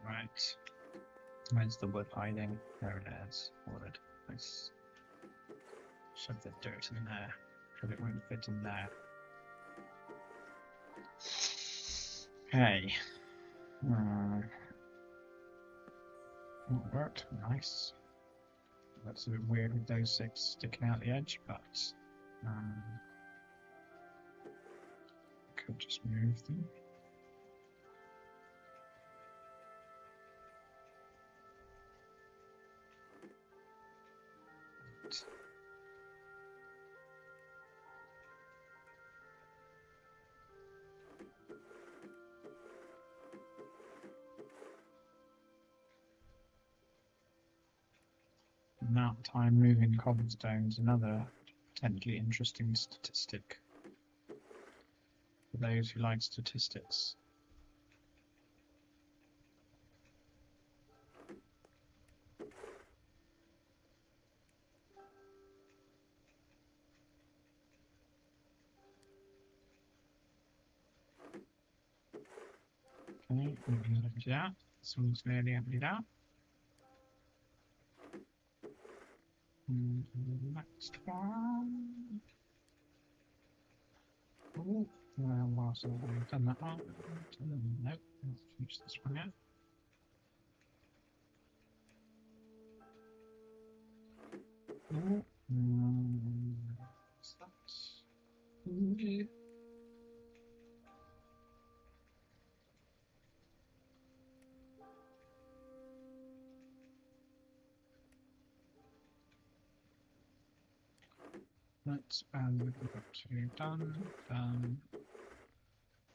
Right. Where's the wood hiding? There it is. Wood. Let's shove the dirt in there. Because it won't fit in there. Okay. That worked. Nice. That's a bit weird with those 6 sticking out the edge, but could just move them. Amount of time moving cobblestones, another potentially interesting statistic for those who like statistics. Okay, we can empty that. This one's nearly emptied out. And the next one. Oh, well, whilst I've done that one, nope, let's finish this one out. Oh, what's that? Yeah. That's we've got to done,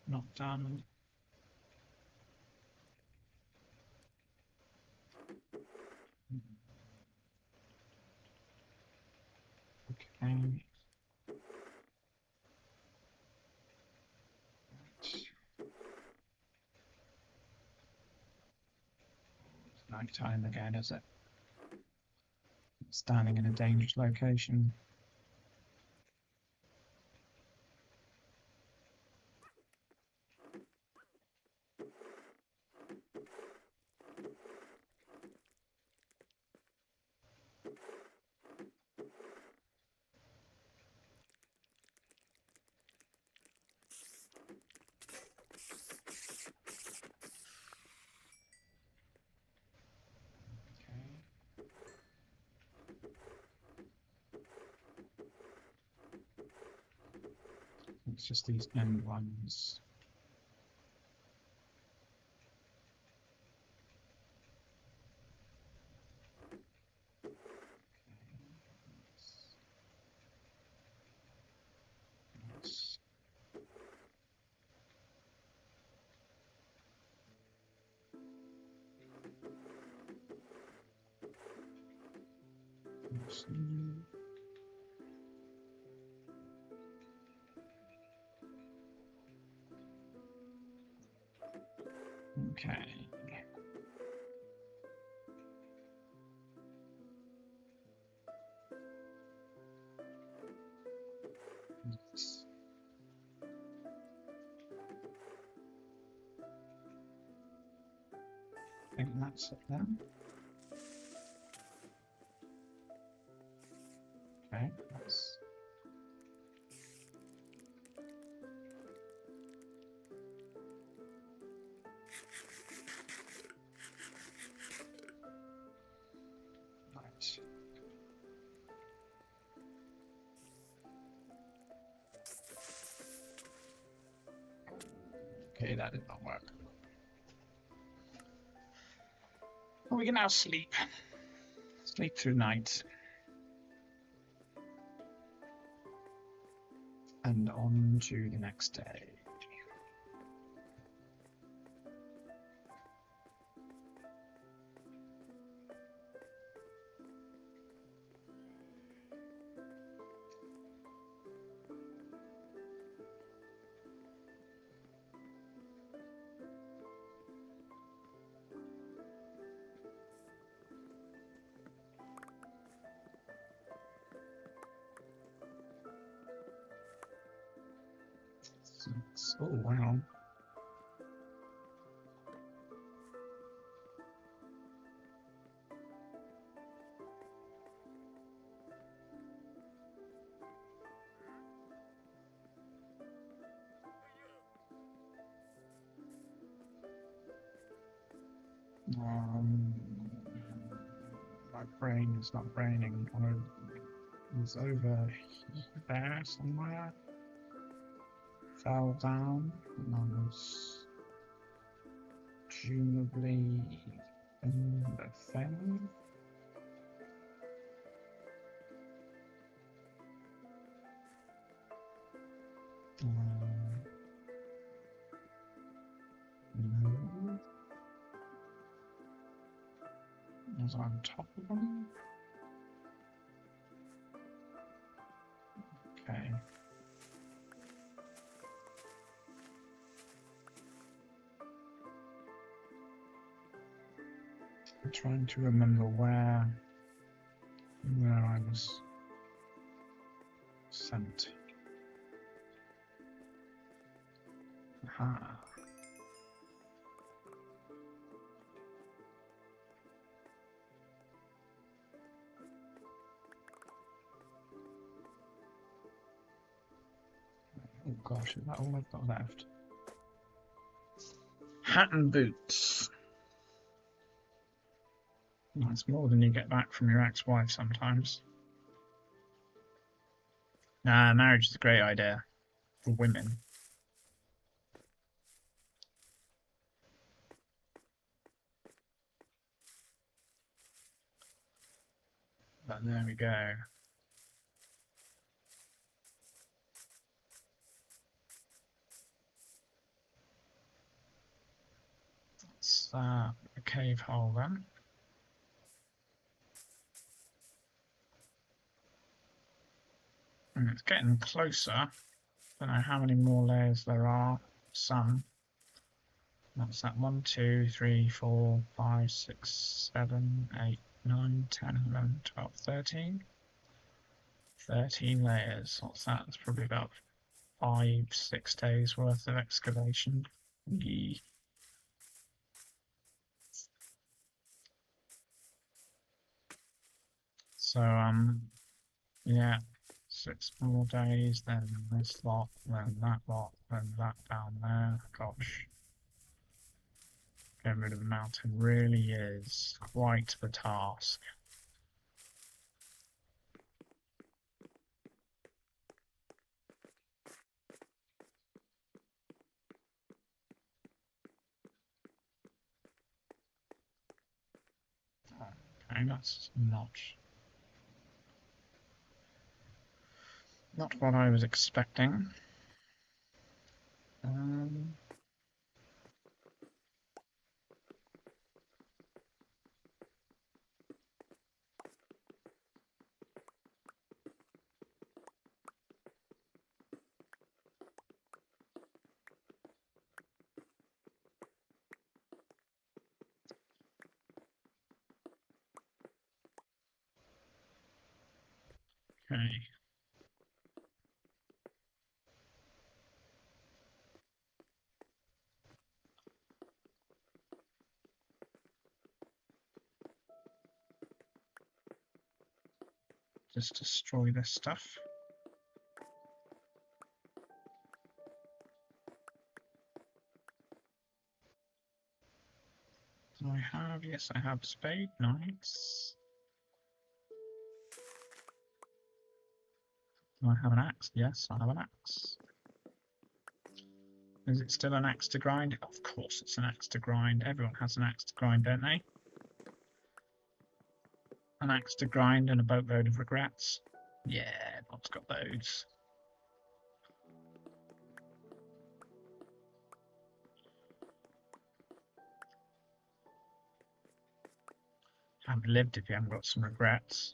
not done. Okay. It's night time again, is it? Standing in a dangerous location. It's just these end ones. Yes. Okay. Okay. think that's it then. Okay, that's... Right. Okay, that did not work. Well, we can now sleep. Sleep through night. And on to the next day. Oh, wow. My brain is not braining. It's over there somewhere. Fell down and I was presumably in the thing. No. Was I on top of them? Okay. I'm trying to remember where I was sent. Aha. Oh gosh, is that all I've got left? Hat and boots. That's more than you get back from your ex-wife sometimes. Nah, marriage is a great idea for women. But there we go. That's a cave hole then. And it's getting closer. Don't know how many more layers there are. Some. That's that 1, 2, 3, 4, 5, 6, 7, 8, 9, 10, 11, 12, 13. 13 layers. What's that? It's probably about 5, 6 days worth of excavation. Yee. So, yeah, 6 more days, then this lot, then that lot, then that down there. Gosh. Getting rid of the mountain really is quite the task. Okay, that's not what I was expecting. Okay. Just destroy this stuff. Do I have? Yes, I have spade. Nice. Do I have an axe? Yes, I have an axe. Is it still an axe to grind? Of course it's an axe to grind. Everyone has an axe to grind, don't they? An axe to grind and a boatload of regrets. Yeah, Bob's got those. Haven't lived if you haven't got some regrets.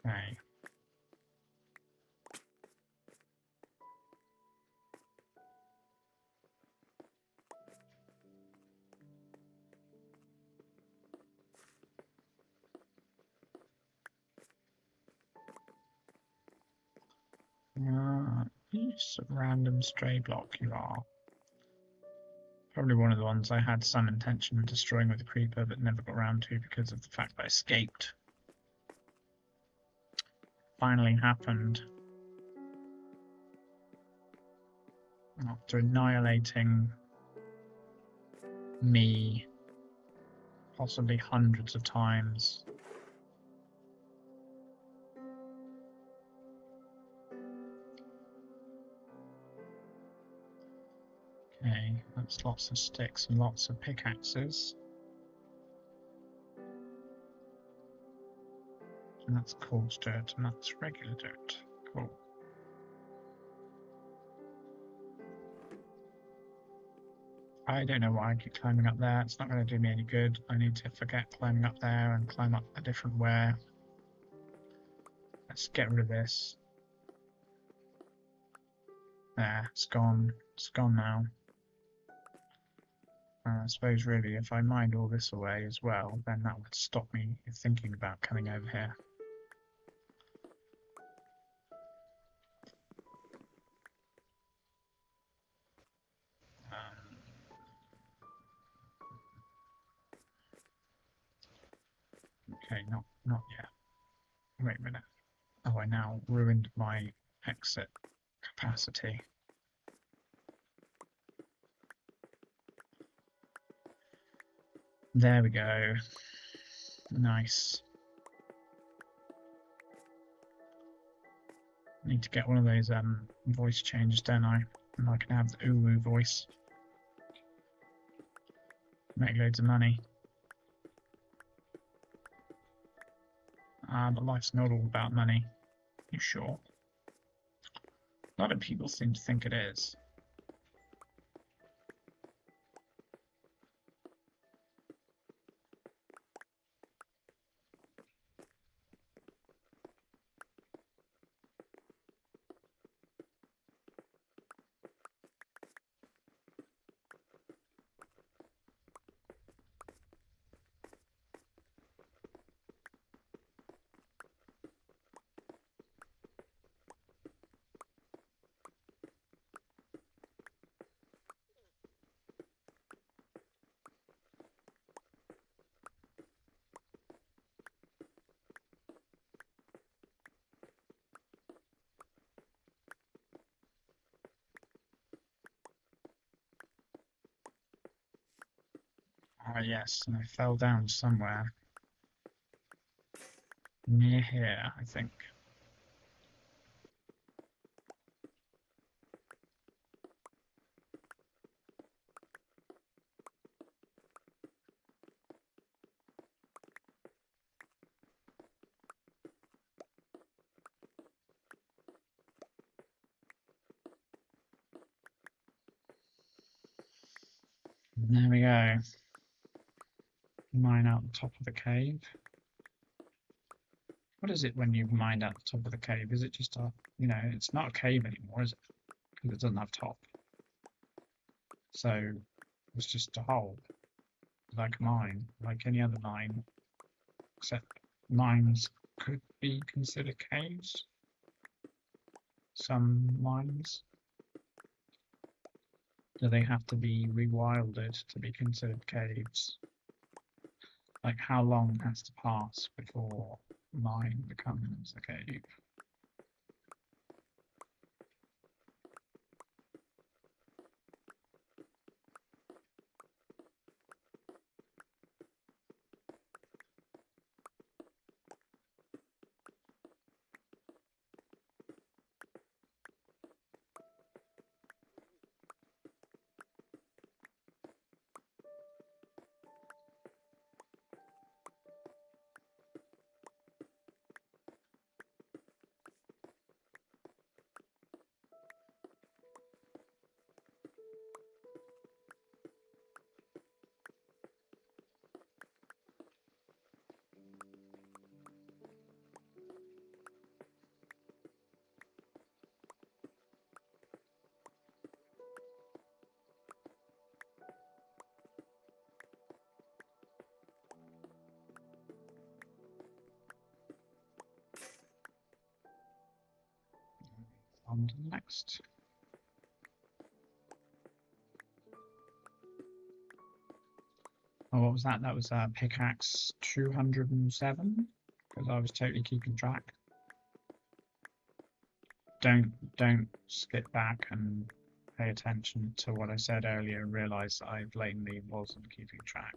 Okay. Use a random stray block you are. Probably one of the ones I had some intention of destroying with a creeper but never got around to because of the fact that I escaped. Finally happened. After annihilating me possibly hundreds of times. Okay, that's lots of sticks and lots of pickaxes. And that's coarse dirt and that's regular dirt. Cool. I don't know why I keep climbing up there. It's not going to do me any good. I need to forget climbing up there and climb up a different way. Let's get rid of this. There, it's gone. It's gone now. I suppose really if I mined all this away as well, then that would stop me thinking about coming over here. Okay, not yet. Wait a minute. Oh, I now ruined my exit capacity. There we go. Nice. Need to get one of those voice changes, don't I? And I can have the uwu voice. Make loads of money. But life's not all about money. You sure? A lot of people seem to think it is. Ah, yes, and I fell down somewhere. Near here, I think. There we go. Mine out the top of the cave. What is it when you mine out the top of the cave? Is it just a, it's not a cave anymore, is it? Because it doesn't have top. So it's just a hole, like a mine, like any other mine, except mines could be considered caves. Some mines. Do they have to be rewilded to be considered caves? Like how long has to pass before mine becomes a cave? On to the next. Oh, what was that? That was pickaxe 207, because I was totally keeping track. Don't skip back and pay attention to what I said earlier and realise that I blatantly wasn't keeping track.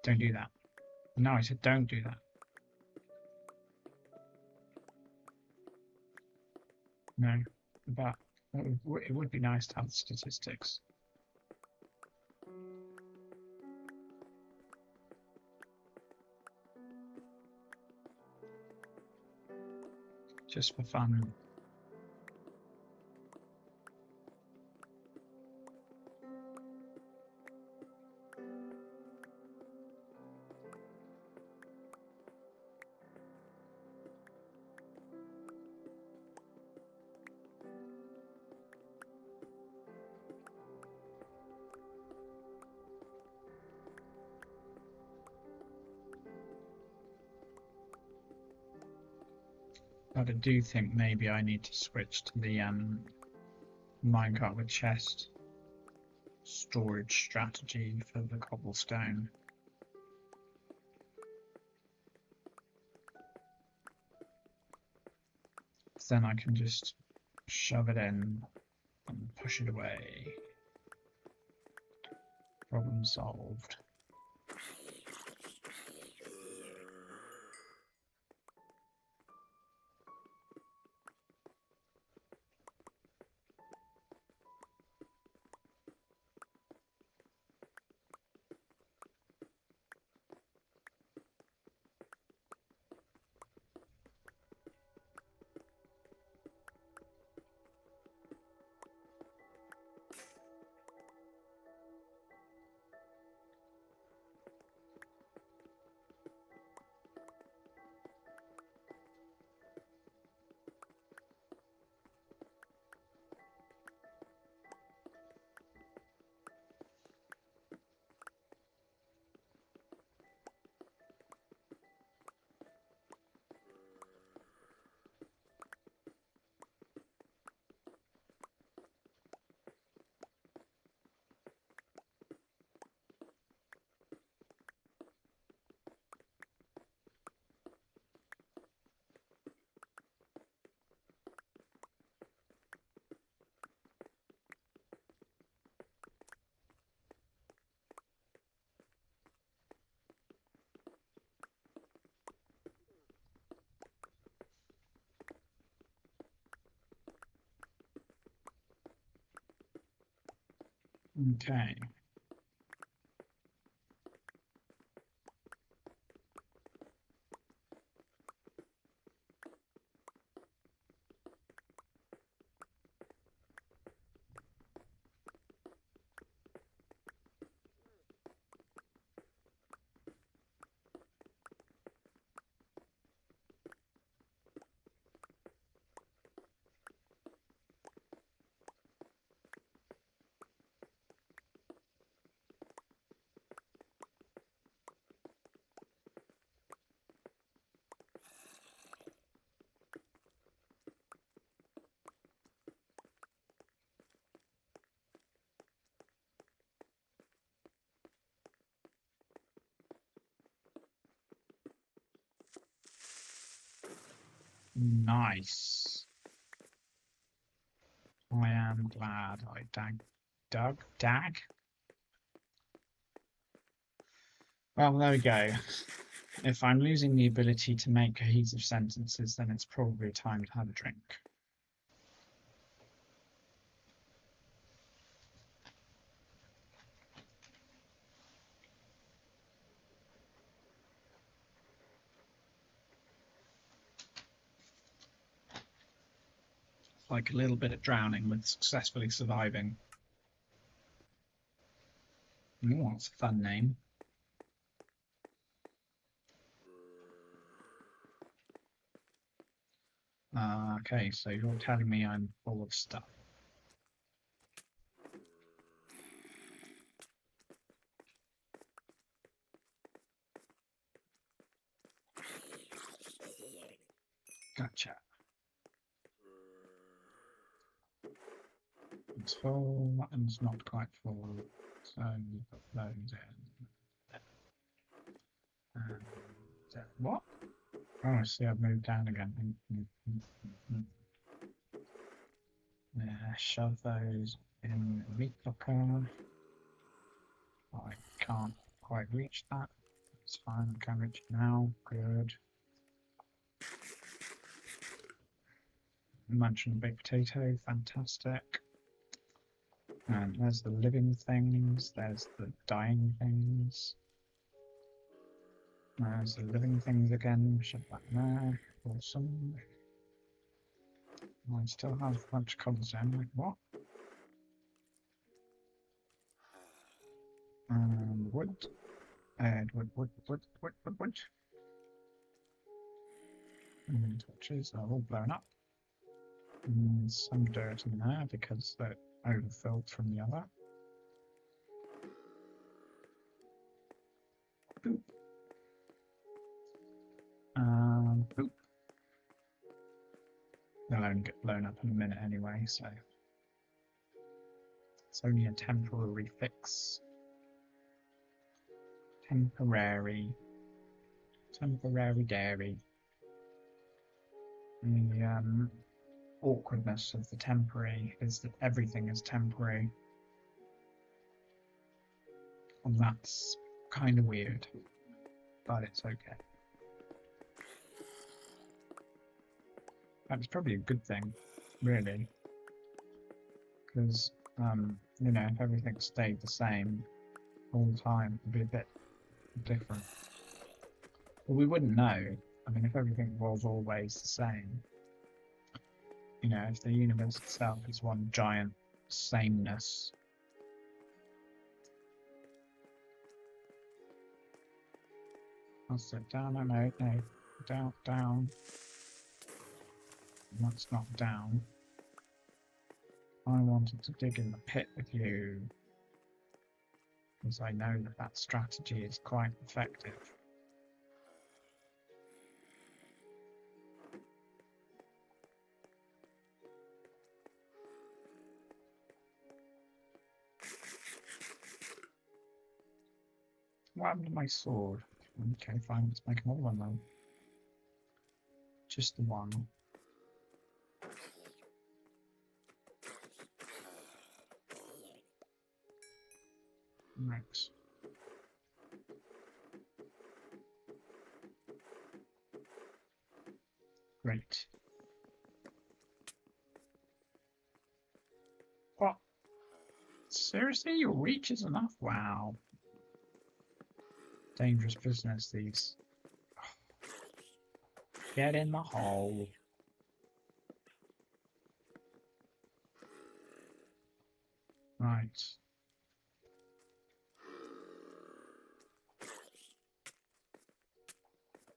Don't do that. No, I said don't do that. No, but it would be nice to have the statistics. Just for fun. But I do think maybe I need to switch to the minecart with chest storage strategy for the cobblestone. Then I can just shove it in and push it away. Problem solved. Okay. Nice. I am glad I dag. Well, there we go. If I'm losing the ability to make cohesive sentences, then it's probably time to have a drink. It's like a little bit of drowning with successfully surviving. Oh, that's a fun name. Okay, so you're telling me I'm full of stuff. Gotcha. It's full, that one's not quite full, so you put those in. What? Oh, I see, I've moved down again. Shove those in meat locker. I can't quite reach that. It's fine, I can reach it now. Good. Munching baked potato, fantastic. And there's the living things, there's the dying things. There's the living things again, shove that there. Awesome. I still have a bunch of cobblestone, like what? Wood. Wood. And torches are all blown up. And some dirt in there because they're overfilled from the other. Boop. Boop. They'll only get blown up in a minute anyway, so it's only a temporary fix. Temporary dairy. The awkwardness of the temporary is that everything is temporary. And that's kind of weird, but it's okay. That's probably a good thing, really, because, you know, if everything stayed the same all the time, it'd be a bit different. Well, we wouldn't know. I mean, if everything was always the same, you know, if the universe itself is one giant sameness. I'll sit down, no, down. That's not down. I wanted to dig in the pit with you, because I know that that strategy is quite effective. What happened to my sword? Okay, fine, let's make another one then. Just the one. Right. Great. What? Seriously? Your reach is enough? Wow. Dangerous business, these. Get in the hole. Right.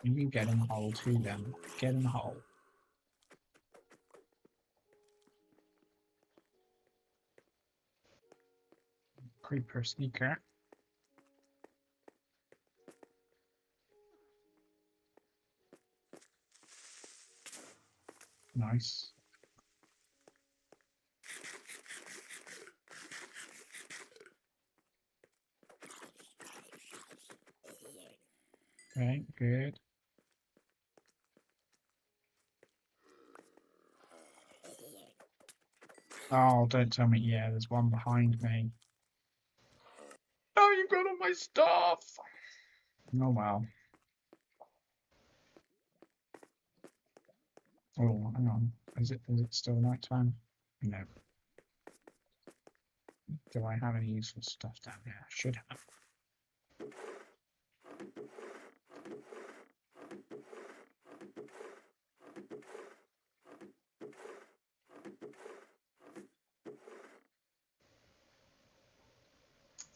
You get in the hole too then. Get in the hole. Creeper sneaker. Nice. Okay, good. Oh, don't tell me. Yeah, there's one behind me. Oh, you got all my stuff. Oh well. Oh, hang on. Is it still night time? No. Do I have any useful stuff down here? I should have.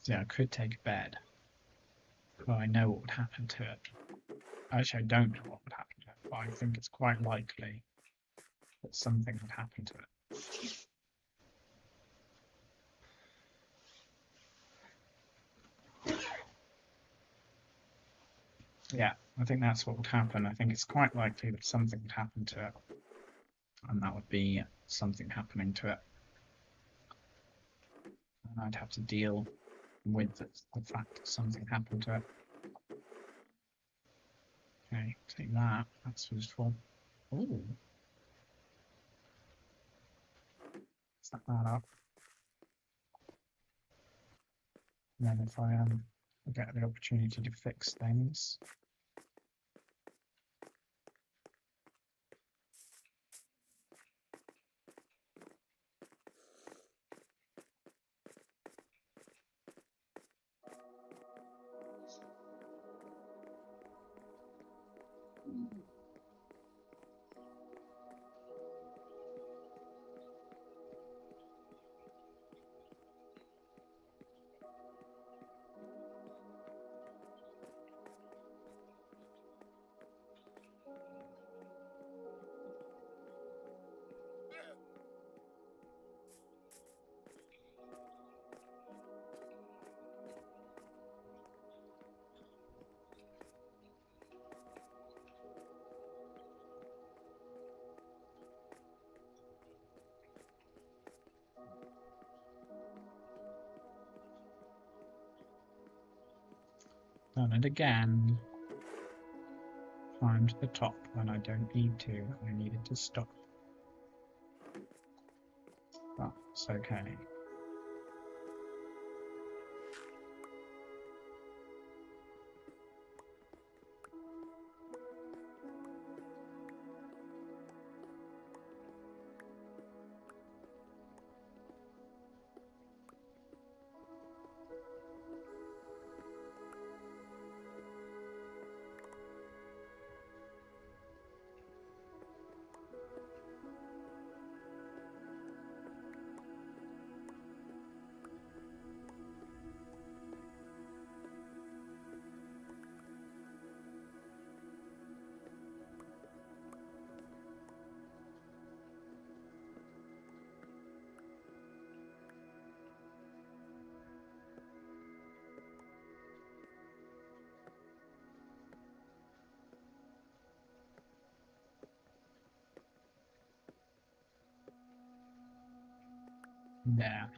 See, I could take a bed, but I know what would happen to it. Actually, I don't know what would happen to it, but I think it's quite likely that something would happen to it. Yeah, I think that's what would happen. I think it's quite likely that something would happen to it, and that would be something happening to it. And I'd have to deal with the fact that something happened to it. Okay, take that. That's useful. Ooh, set that up. And then if I get the opportunity to fix things. Done it again. Climb to the top when I don't need to. I needed to stop. That's okay. There.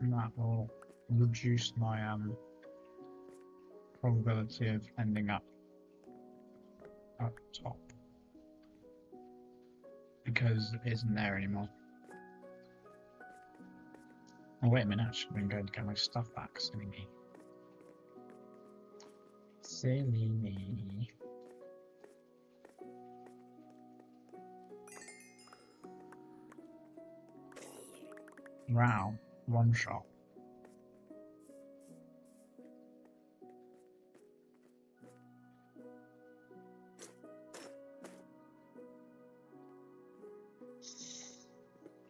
And that will reduce my probability of ending up top because it isn't there anymore. Oh wait a minute, actually I'm going to get my stuff back. Silly me. Silly me. Wow, one shot.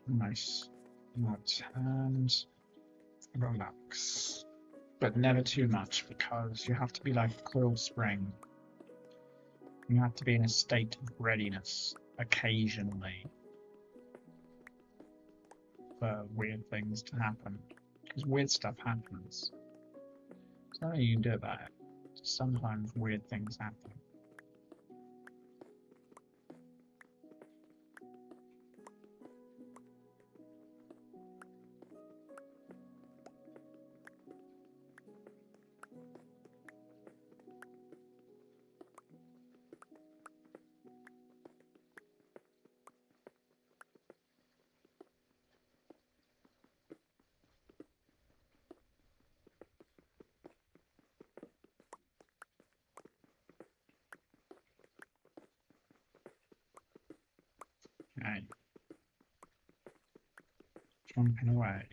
Nice. Right, and relax. But never too much because you have to be like a coiled spring. You have to be in a state of readiness occasionally for weird things to happen. Because weird stuff happens. There's nothing you can do about it. Sometimes weird things happen. chomping away.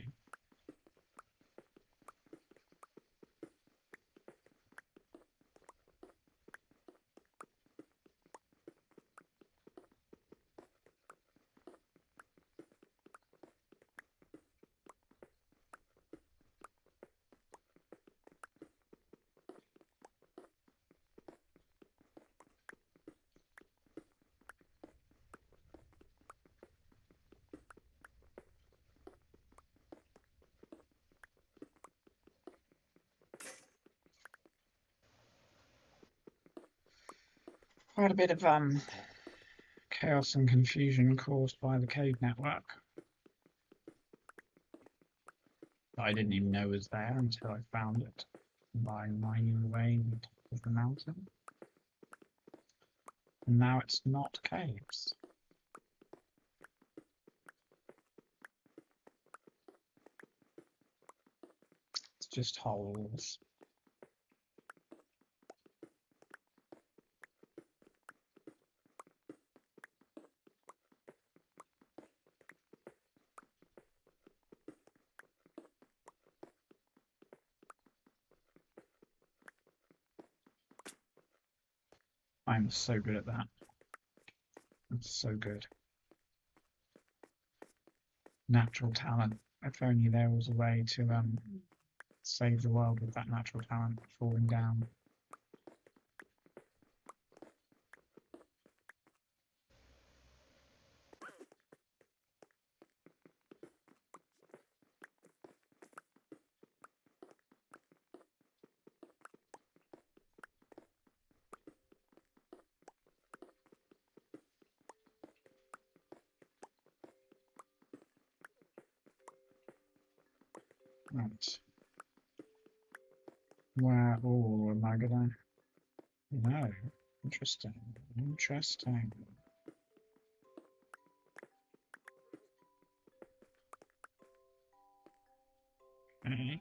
Quite a bit of chaos and confusion caused by the cave network that I didn't even know was there until I found it by mining away on top of the mountain. And now it's not caves. It's just holes. I'm so good at that. It's so good. Natural talent. If only there was a way to save the world with that natural talent falling down. Right. Where oh am I gonna no. Interesting. Interesting. Okay.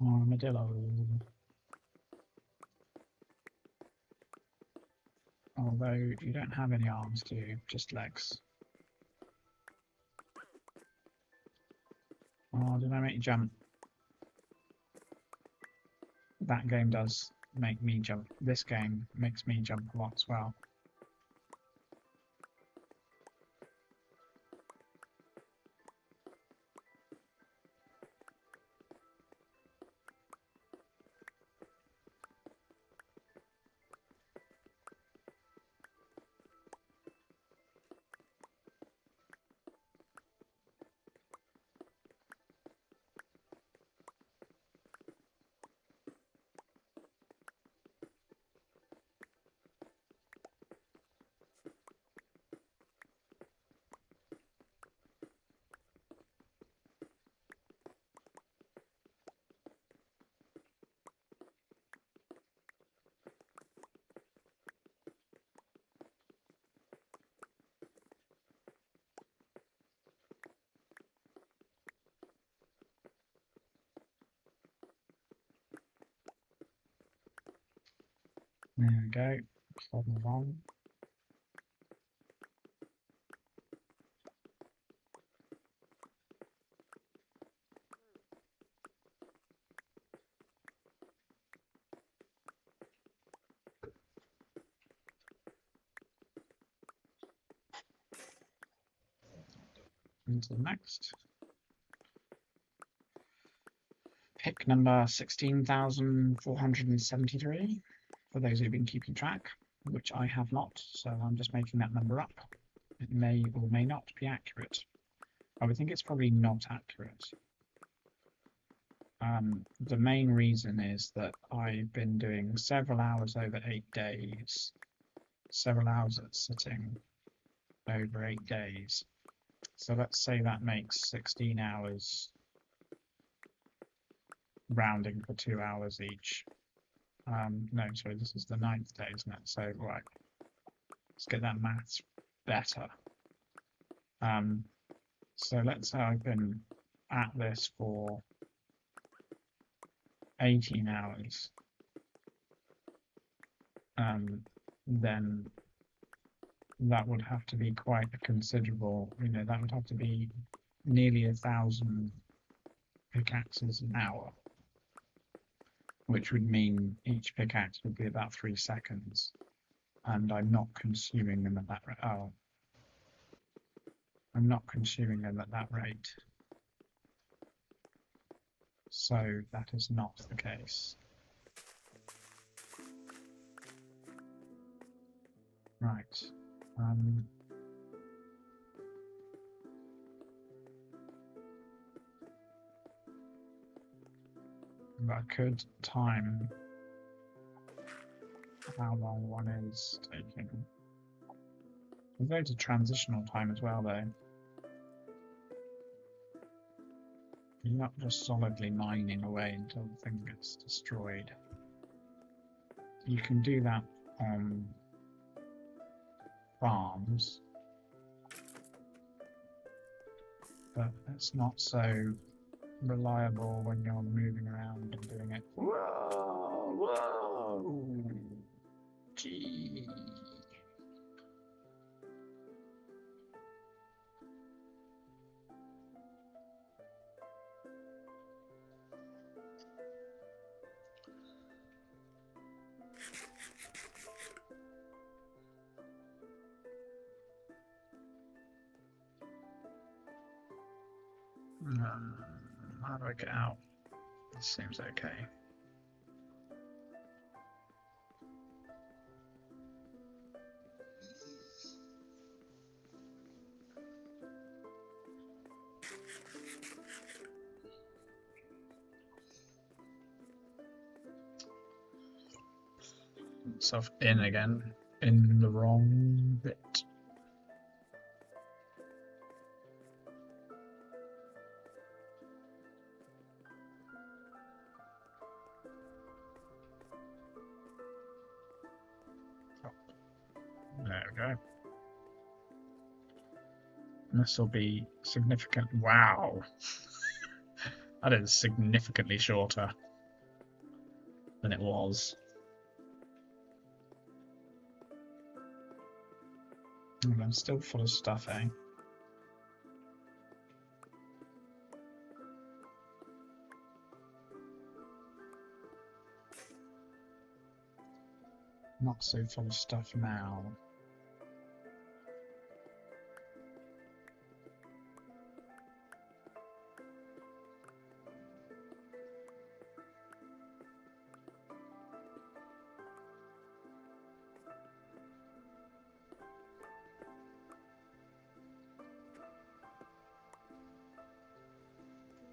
Armadillo. Although you don't have any arms, do you? Just legs. Oh, did I make you jump? That game does make me jump. This game makes me jump a lot as well. There we go. Plod along. Into the next. Pick number 16,473, for those who've been keeping track, which I have not, so I'm just making that number up. It may or may not be accurate. I would think it's probably not accurate. The main reason is that I've been doing several hours over 8 days, several hours at sitting over 8 days. So let's say that makes 16 hours, rounding for 2 hours each. No, sorry, this is the 9th day, isn't it? So, right, let's get that maths better. So let's say I've been at this for 18 hours. Then that would have to be quite a considerable, that would have to be nearly 1,000 pickaxes an hour, which would mean each pickaxe would be about 3 seconds, and I'm not consuming them at that rate. Oh, I'm not consuming them at that rate, so that is not the case. Right. I could time how long one is taking. There's loads of transitional time as well, though. You're not just solidly mining away until the thing gets destroyed. You can do that on farms, but it's not so reliable when you're moving around and doing it. Whoa, whoa, gee. How do I get out? This seems okay. Myself in again, in the wrong bit. There we go. This will be significant. Wow. That is significantly shorter than it was. I'm still full of stuff, eh? Not so full of stuff now.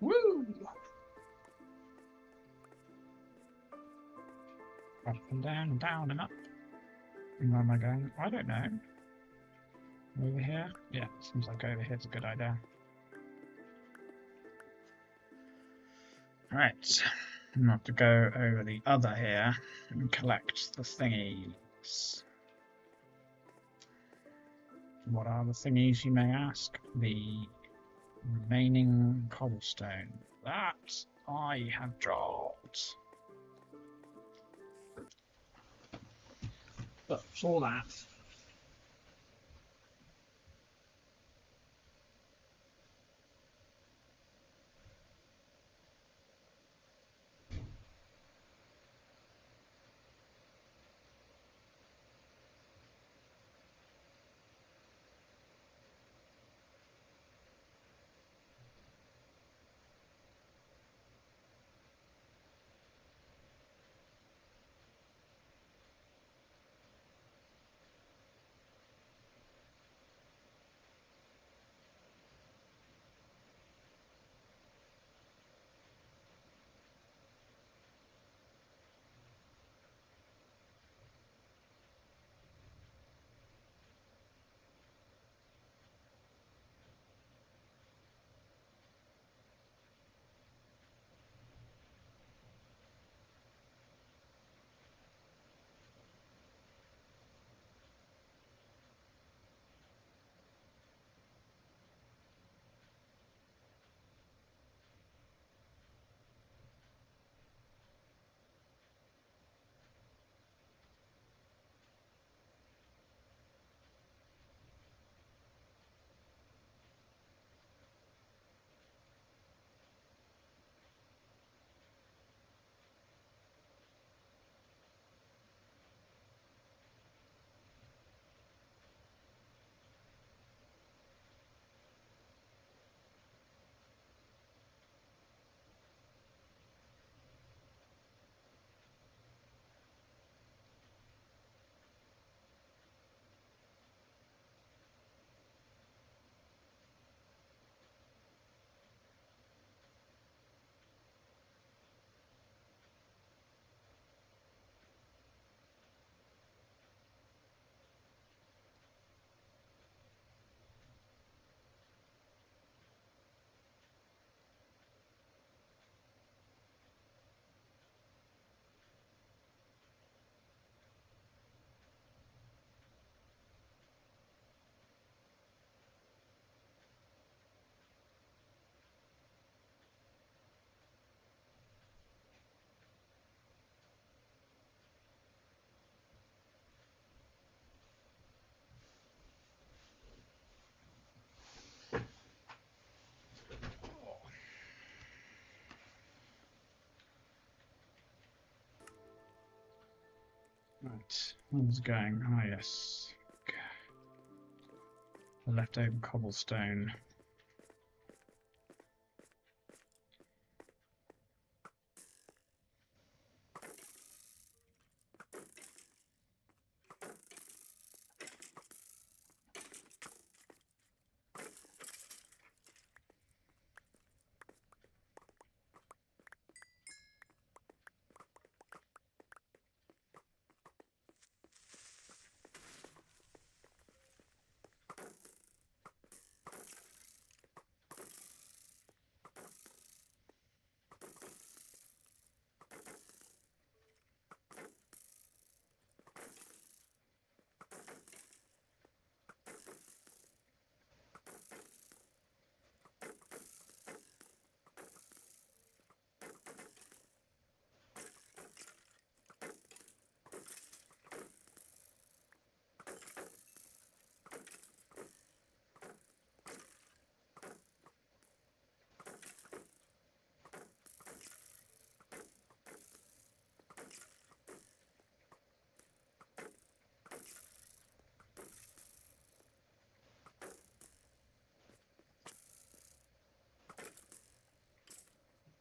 Woo! Up and down and down and up. And where am I going? I don't know. Over here? Yeah, seems like over here's a good idea. Right, I'm gonna have to go over the other here and collect the thingies. What are the thingies, you may ask? The remaining cobblestone that I have dropped. But for that, right, what's going? Ah, yes. Okay. The leftover cobblestone.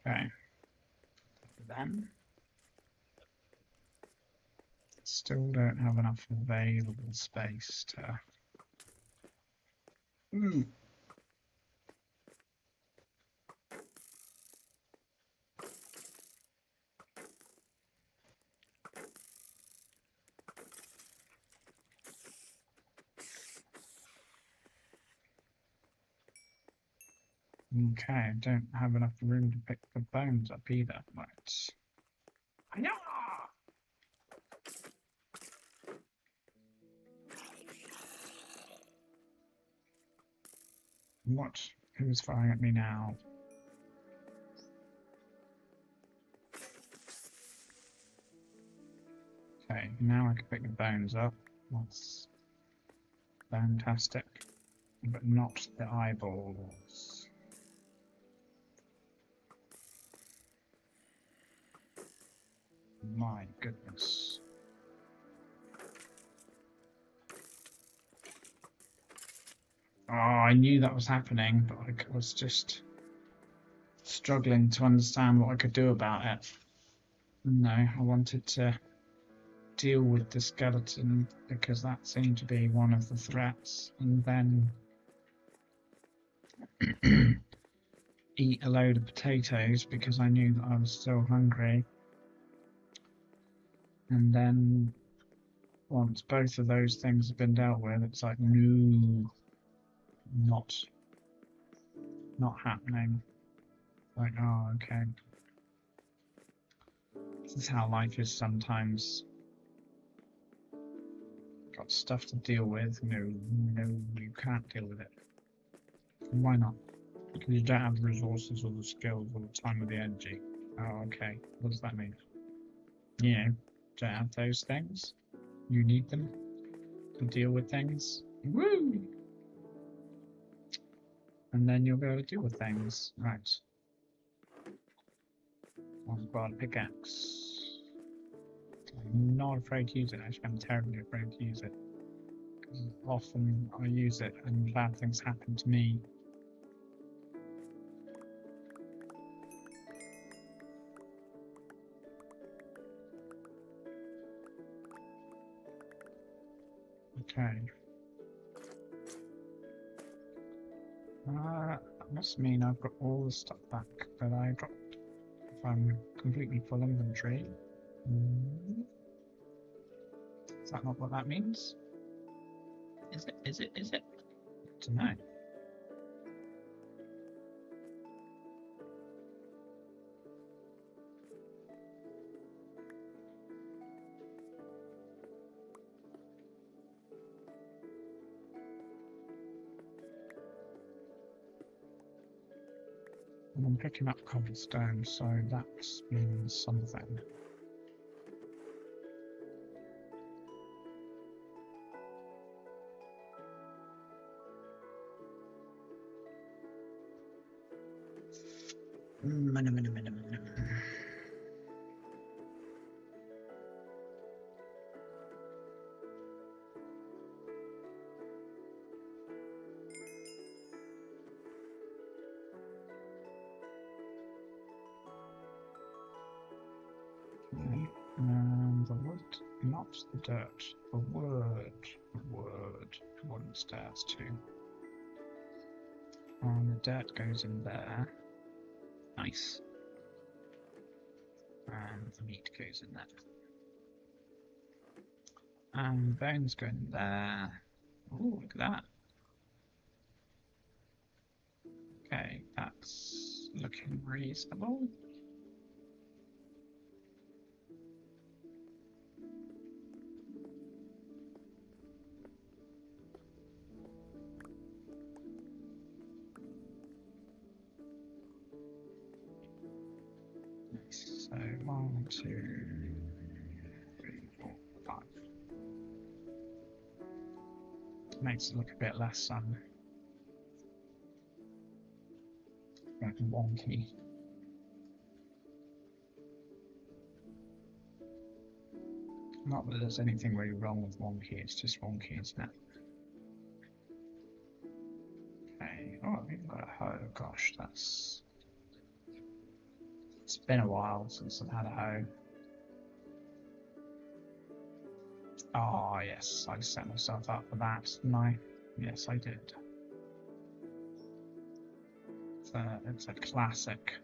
Okay. Then still don't have enough available space to. Okay, don't have enough room to pick the bones up either. Right. Yeah. What? Who's firing at me now? Okay, now I can pick the bones up. That's fantastic. But not the eyeballs. My goodness. Oh, I knew that was happening, but I was just struggling to understand what I could do about it. No, I wanted to deal with the skeleton because that seemed to be one of the threats, and then eat a load of potatoes because I knew that I was still hungry. And then once both of those things have been dealt with, it's like, no, not happening. Like, oh, okay. This is how life is sometimes. Got stuff to deal with. No, you can't deal with it. Why not? Because you don't have the resources or the skills or the time or the energy. Oh, okay. What does that mean? You know, don't have those things. You need them to deal with things. Woo! And then you'll be able to deal with things. Right. I've got a pickaxe. I'm not afraid to use it. Actually, I'm terribly afraid to use it. Because often I use it and bad things happen to me. Okay. That must mean I've got all the stuff back that I dropped. If I'm completely full inventory. Is that not what that means? Is it? Is it? Is it? I don't know. I'm picking up cobblestone, so that means something. And the wood, not the dirt. The word. Wooden stairs too. And the dirt goes in there. Nice. And the meat goes in there. And bones go in there. Ooh, look at that. Okay, that's looking reasonable. Nice. So 1, 2, 3, 4, 5. Makes it look a bit less wonky. Not that there's anything really wrong with wonky, it's just wonky, isn't it? Okay, oh, I've even got a hoe. Gosh, it's been a while since I've had a hoe. Oh, yes, I set myself up for that, didn't I? Yes, I did. It's a classic.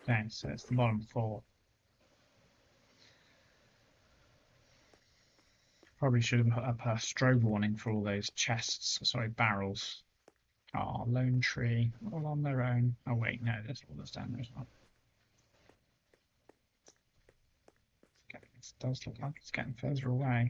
Okay, so it's the bottom four. Probably should have put up a strobe warning for all those chests, sorry, barrels. Oh, lone tree, all on their own. Oh wait, no, there's all this down there as well. It does look like it's getting further away.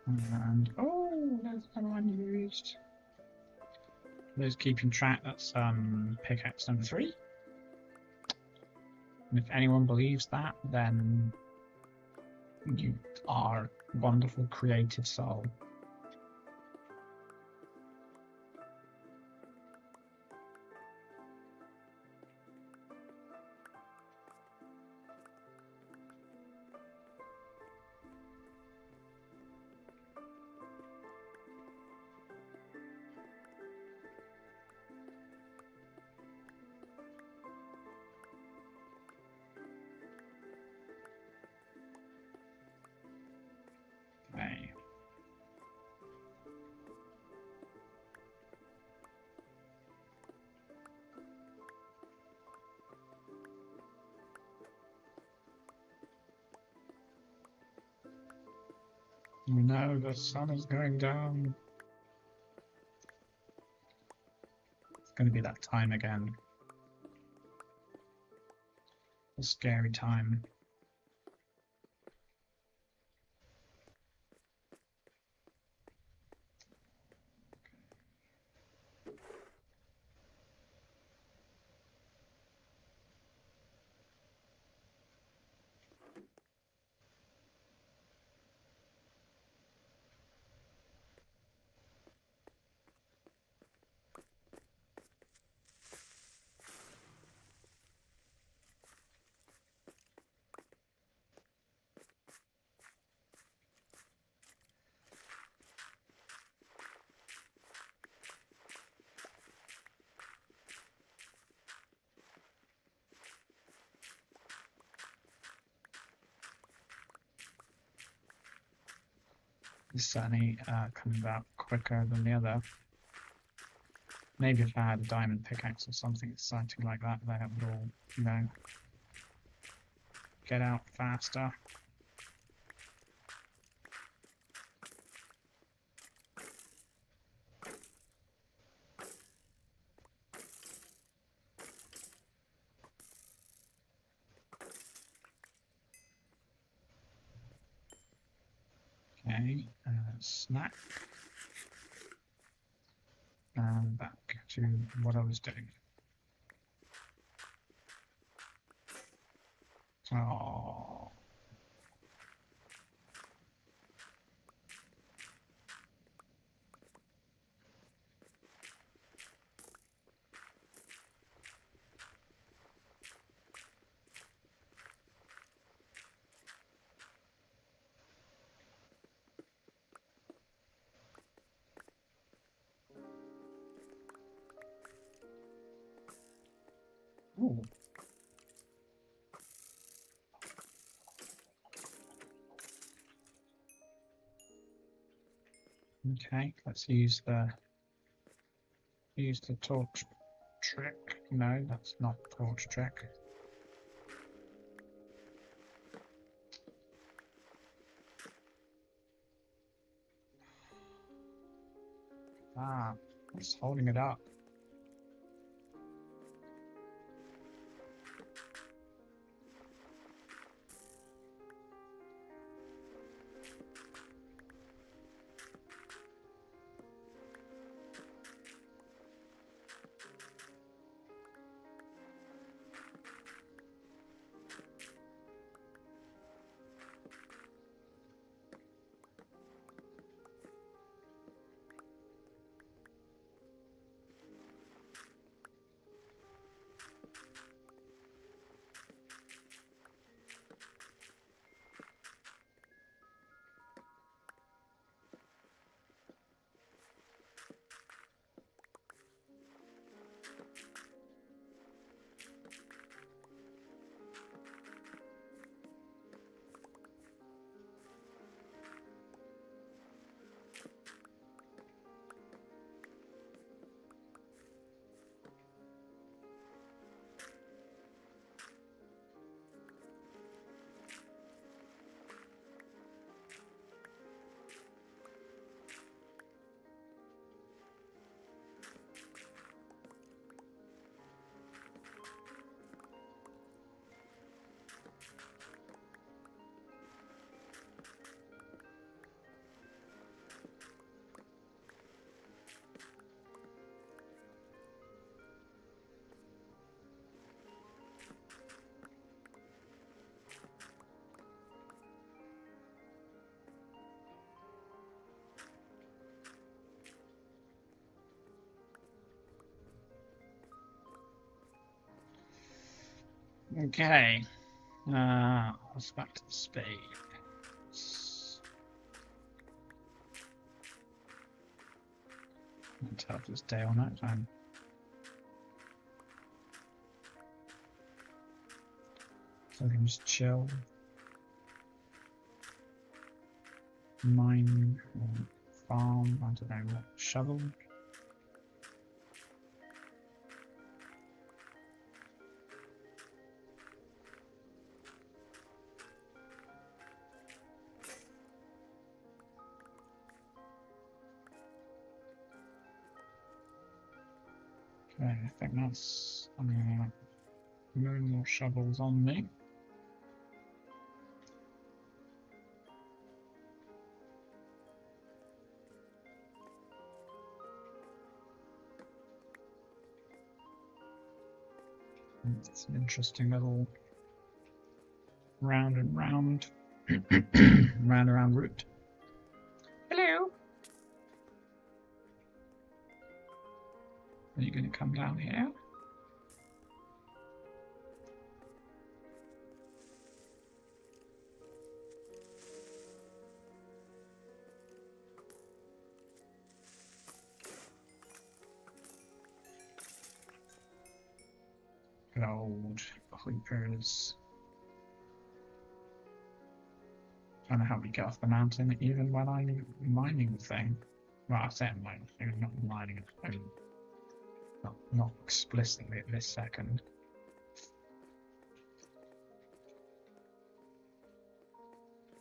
And oh, there's another one used. Those keeping track, that's pickaxe number 3. And if anyone believes that, then you are a wonderful creative soul. Okay. No, the sun is going down. It's going to be that time again. A scary time. It's certainly coming out quicker than the other. Maybe if I had a diamond pickaxe or something exciting like that, then it would all, you know, get out faster. Okay, snack. And back to what I was doing. Oh. Ooh. Okay, let's use the torch trick. No, that's not torch trick. Ah, it's holding it up. Okay. Let's back to the spade. Can't tell if it's day or night time. So I can just chill. Mine or farm, I don't know what. Shovel. Okay, I think that's no more shovels on me. It's an interesting little round and round, round and round route. Hello. Are you going to come down here? Good old creepers. Trying to help me get off the mountain even when I'm mining the thing. Well, I say I'm mining the thing, not mining it. I mean, not explicitly at this second.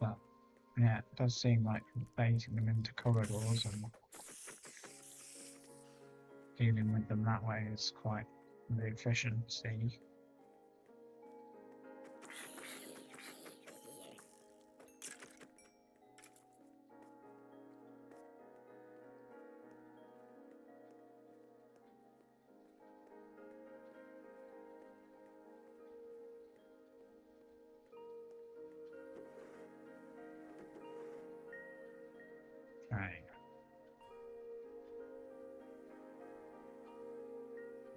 But yeah, it does seem like phasing them into corridors and dealing with them that way is quite the efficiency. Okay.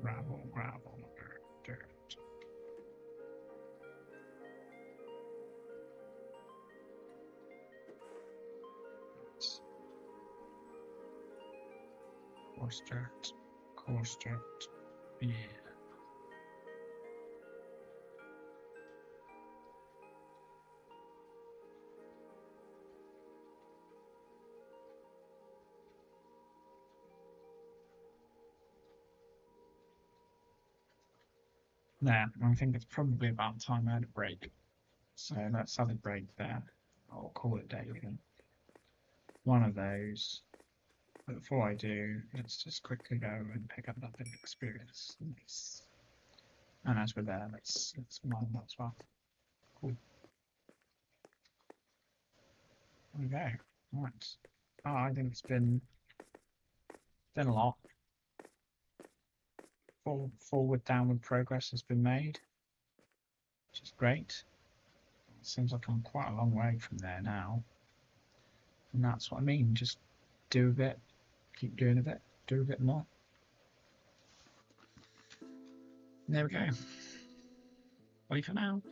Gravel, gravel, dirt. Coarse dirt, yeah. There, I think it's probably about time I had a break. So let's have a break there. I'll call it day. One of those. But before I do, let's just quickly go and pick up that bit of experience. Nice. And as we're there, let's mine that as well. Cool. Okay. Right. Oh, I think it's been a lot. Forward, downward progress has been made, which is great. Seems like I'm quite a long way from there now. And that's what I mean. Just do a bit, keep doing a bit, do a bit more. There we go. Bye for now.